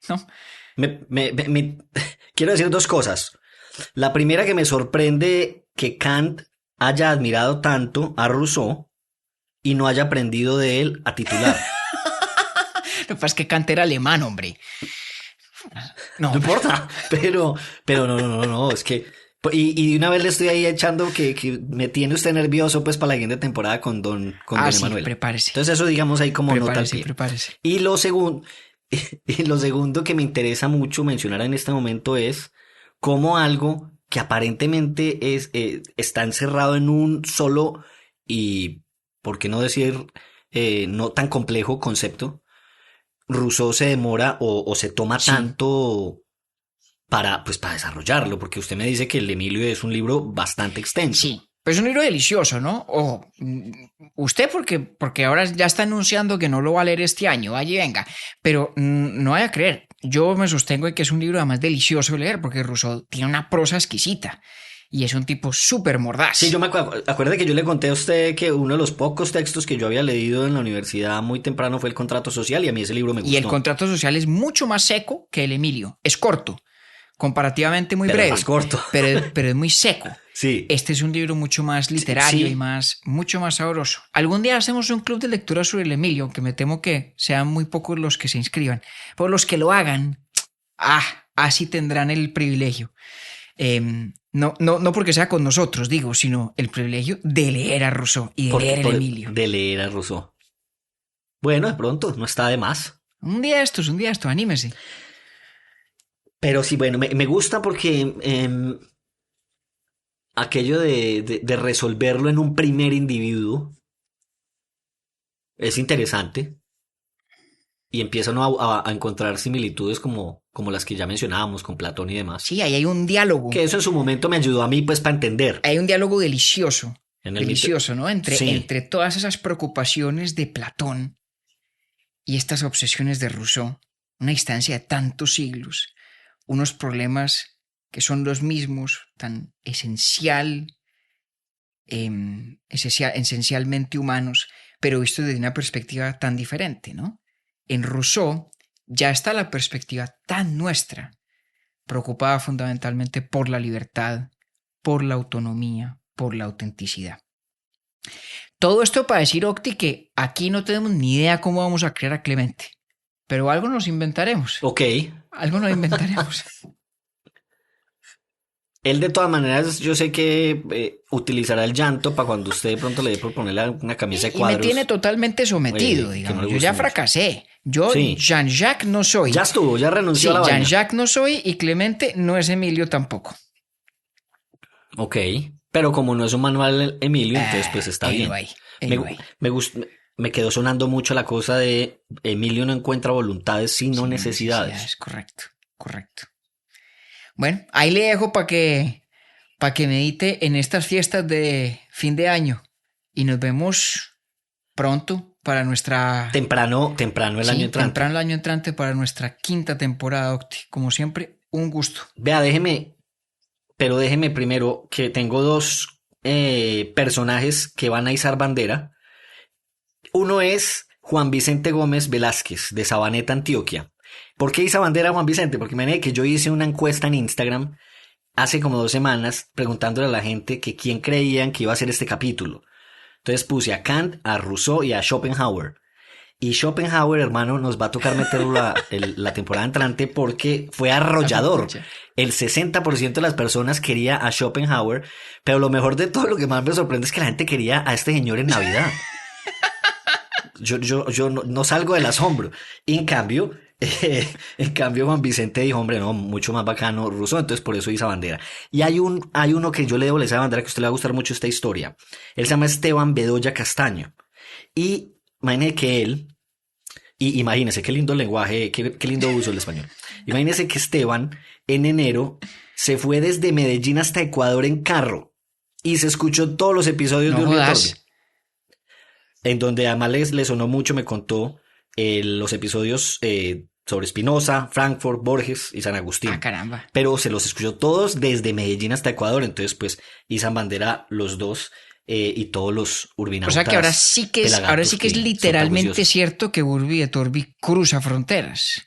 [SPEAKER 1] ¿No?
[SPEAKER 2] Quiero decir dos cosas. La primera, que me sorprende que Kant haya admirado tanto a Rousseau y no haya aprendido de él a titular.
[SPEAKER 1] Lo que pasa es que Kant era alemán, hombre. No,
[SPEAKER 2] No importa, pero no, es que... Y de una vez le estoy ahí echando que me tiene usted nervioso pues para la siguiente temporada con don
[SPEAKER 1] sí,
[SPEAKER 2] Emanuel.
[SPEAKER 1] prepárese.
[SPEAKER 2] Entonces eso digamos ahí como nota al pie.
[SPEAKER 1] Prepárese.
[SPEAKER 2] Y lo segundo que me interesa mucho mencionar en este momento es cómo algo que aparentemente está encerrado en un solo y, por qué no decir, no tan complejo concepto, Rousseau se demora o se toma tanto para desarrollarlo, porque usted me dice que el Emilio es un libro bastante extenso.
[SPEAKER 1] Sí, pero es un libro delicioso, ¿no? Usted porque ahora ya está anunciando que no lo va a leer este año, vaya y venga, pero no vaya a creer. Yo me sostengo de que es un libro además delicioso de leer, porque Rousseau tiene una prosa exquisita y es un tipo súper mordaz.
[SPEAKER 2] Sí, yo me acuerdo que yo le conté a usted que uno de los pocos textos que yo había leído en la universidad muy temprano fue El Contrato Social, y a mí ese libro me gustó.
[SPEAKER 1] Y El Contrato Social es mucho más seco que el Emilio. Es corto, comparativamente muy breve.
[SPEAKER 2] Es más corto.
[SPEAKER 1] Pero es muy seco.
[SPEAKER 2] Sí.
[SPEAKER 1] Este es un libro mucho más literario
[SPEAKER 2] Sí.
[SPEAKER 1] y mucho más sabroso. Algún día hacemos un club de lectura sobre el Emilio, aunque me temo que sean muy pocos los que se inscriban. Por los que lo hagan, así tendrán el privilegio. No porque sea con nosotros, digo, sino el privilegio de leer a Rousseau y de leer el Emilio.
[SPEAKER 2] De leer a Rousseau. Bueno, de pronto, no está de más.
[SPEAKER 1] Un día esto, anímese.
[SPEAKER 2] Pero sí, bueno, me gusta porque aquello de resolverlo en un primer individuo es interesante. Y empiezan a encontrar similitudes como las que ya mencionábamos con Platón y demás.
[SPEAKER 1] Sí, ahí hay un diálogo.
[SPEAKER 2] Que eso en su momento me ayudó a mí pues para entender.
[SPEAKER 1] Hay un diálogo delicioso.
[SPEAKER 2] Delicioso,
[SPEAKER 1] ¿no? Entre todas esas preocupaciones de Platón y estas obsesiones de Rousseau. Una distancia de tantos siglos. Unos problemas que son los mismos, tan esencialmente humanos, pero visto desde una perspectiva tan diferente, ¿no? En Rousseau ya está la perspectiva tan nuestra, preocupada fundamentalmente por la libertad, por la autonomía, por la autenticidad. Todo esto para decir, Octi, que aquí no tenemos ni idea cómo vamos a crear a Clemente, pero algo nos inventaremos.
[SPEAKER 2] Ok.
[SPEAKER 1] Algo nos inventaremos.
[SPEAKER 2] Él de todas maneras, yo sé que utilizará el llanto para cuando usted de pronto le dé por ponerle una camisa de cuadros.
[SPEAKER 1] Y me tiene totalmente sometido, digamos.
[SPEAKER 2] No
[SPEAKER 1] yo ya
[SPEAKER 2] mucho.
[SPEAKER 1] fracasé. Yo Jean-Jacques no soy.
[SPEAKER 2] Ya estuvo, ya renunció a la vaina.
[SPEAKER 1] Jean-Jacques no soy y Clemente no es Emilio tampoco.
[SPEAKER 2] Ok, pero como no es un manual Emilio, entonces pues está bien. Me quedó sonando mucho la cosa de Emilio no encuentra voluntades sino necesidades.
[SPEAKER 1] Correcto. Bueno, ahí le dejo para que medite en estas fiestas de fin de año y nos vemos pronto para nuestra...
[SPEAKER 2] Temprano el año entrante.
[SPEAKER 1] Temprano el año entrante para nuestra quinta temporada, Octi. Como siempre, un gusto.
[SPEAKER 2] Vea, déjeme primero que tengo dos personajes que van a izar bandera. Uno es Juan Vicente Gómez Velázquez, de Sabaneta, Antioquia. ¿Por qué hizo bandera Juan Vicente? Porque imagínate que yo hice una encuesta en Instagram hace como 2 semanas preguntándole a la gente que quién creían que iba a ser este capítulo. Entonces puse a Kant, a Rousseau y a Schopenhauer. Y Schopenhauer, hermano, nos va a tocar meterlo la temporada entrante porque fue arrollador. El 60% de las personas quería a Schopenhauer, pero lo mejor de todo, lo que más me sorprende es que la gente quería a este señor en Navidad. Yo no salgo del asombro. Y en cambio Juan Vicente dijo, hombre, no, mucho más bacano Rousseau, entonces por eso hizo bandera. Y hay uno que yo le debo esa bandera, que a usted le va a gustar mucho esta historia. Él se llama Esteban Bedoya Castaño. Y imagínese que él, y imagínese qué lindo lenguaje, qué lindo uso el español. Imagínese que Esteban en enero se fue desde Medellín hasta Ecuador en carro y se escuchó todos los episodios de Urbi et Orbi. En donde además le sonó mucho, me contó los episodios sobre Spinoza, Frankfurt, Borges y San Agustín.
[SPEAKER 1] Ah, caramba.
[SPEAKER 2] Pero se los escuchó todos desde Medellín hasta Ecuador, entonces pues izan bandera los dos y todos los urbinautas.
[SPEAKER 1] O sea que ahora sí que es literalmente cierto que Urbi et Orbi cruza fronteras.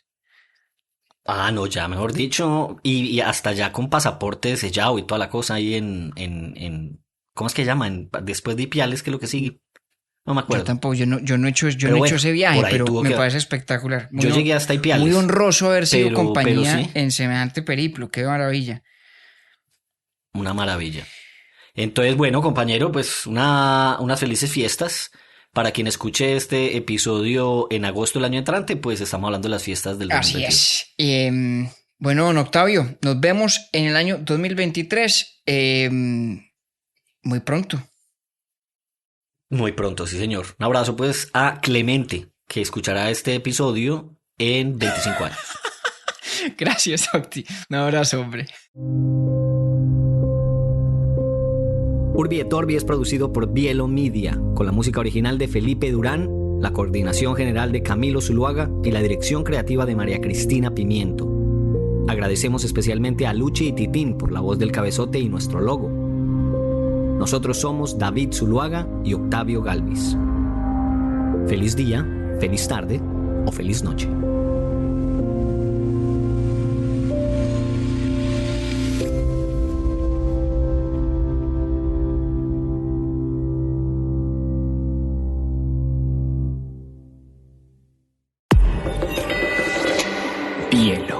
[SPEAKER 2] Ah, no, ya mejor dicho, y hasta ya con pasaporte sellado y toda la cosa ahí ¿cómo es que llaman? Después de Ipiales, ¿qué es lo que sigue? No me acuerdo.
[SPEAKER 1] Yo tampoco, yo no he hecho ese viaje, pero me parece espectacular.
[SPEAKER 2] Yo llegué hasta Ipiales.
[SPEAKER 1] Muy honroso haber sido compañía sí, en semejante periplo, qué maravilla.
[SPEAKER 2] Una maravilla. Entonces, bueno, compañero, pues unas felices fiestas. Para quien escuche este episodio en agosto del año entrante, pues estamos hablando de las fiestas del 2021.
[SPEAKER 1] Así es. Bueno, don Octavio, nos vemos en el año 2023 muy pronto.
[SPEAKER 2] Muy pronto, sí, señor. Un abrazo, pues, a Clemente, que escuchará este episodio en 25 años.
[SPEAKER 1] Gracias, Octi. Un abrazo, hombre.
[SPEAKER 2] Urbi et Orbi es producido por Bielo Media, con la música original de Felipe Durán, la coordinación general de Camilo Zuluaga y la dirección creativa de María Cristina Pimiento. Agradecemos especialmente a Luchi y Titín por la voz del cabezote y nuestro logo. Nosotros somos David Zuluaga y Octavio Galvis. Feliz día, feliz tarde o feliz noche.
[SPEAKER 1] Bielo.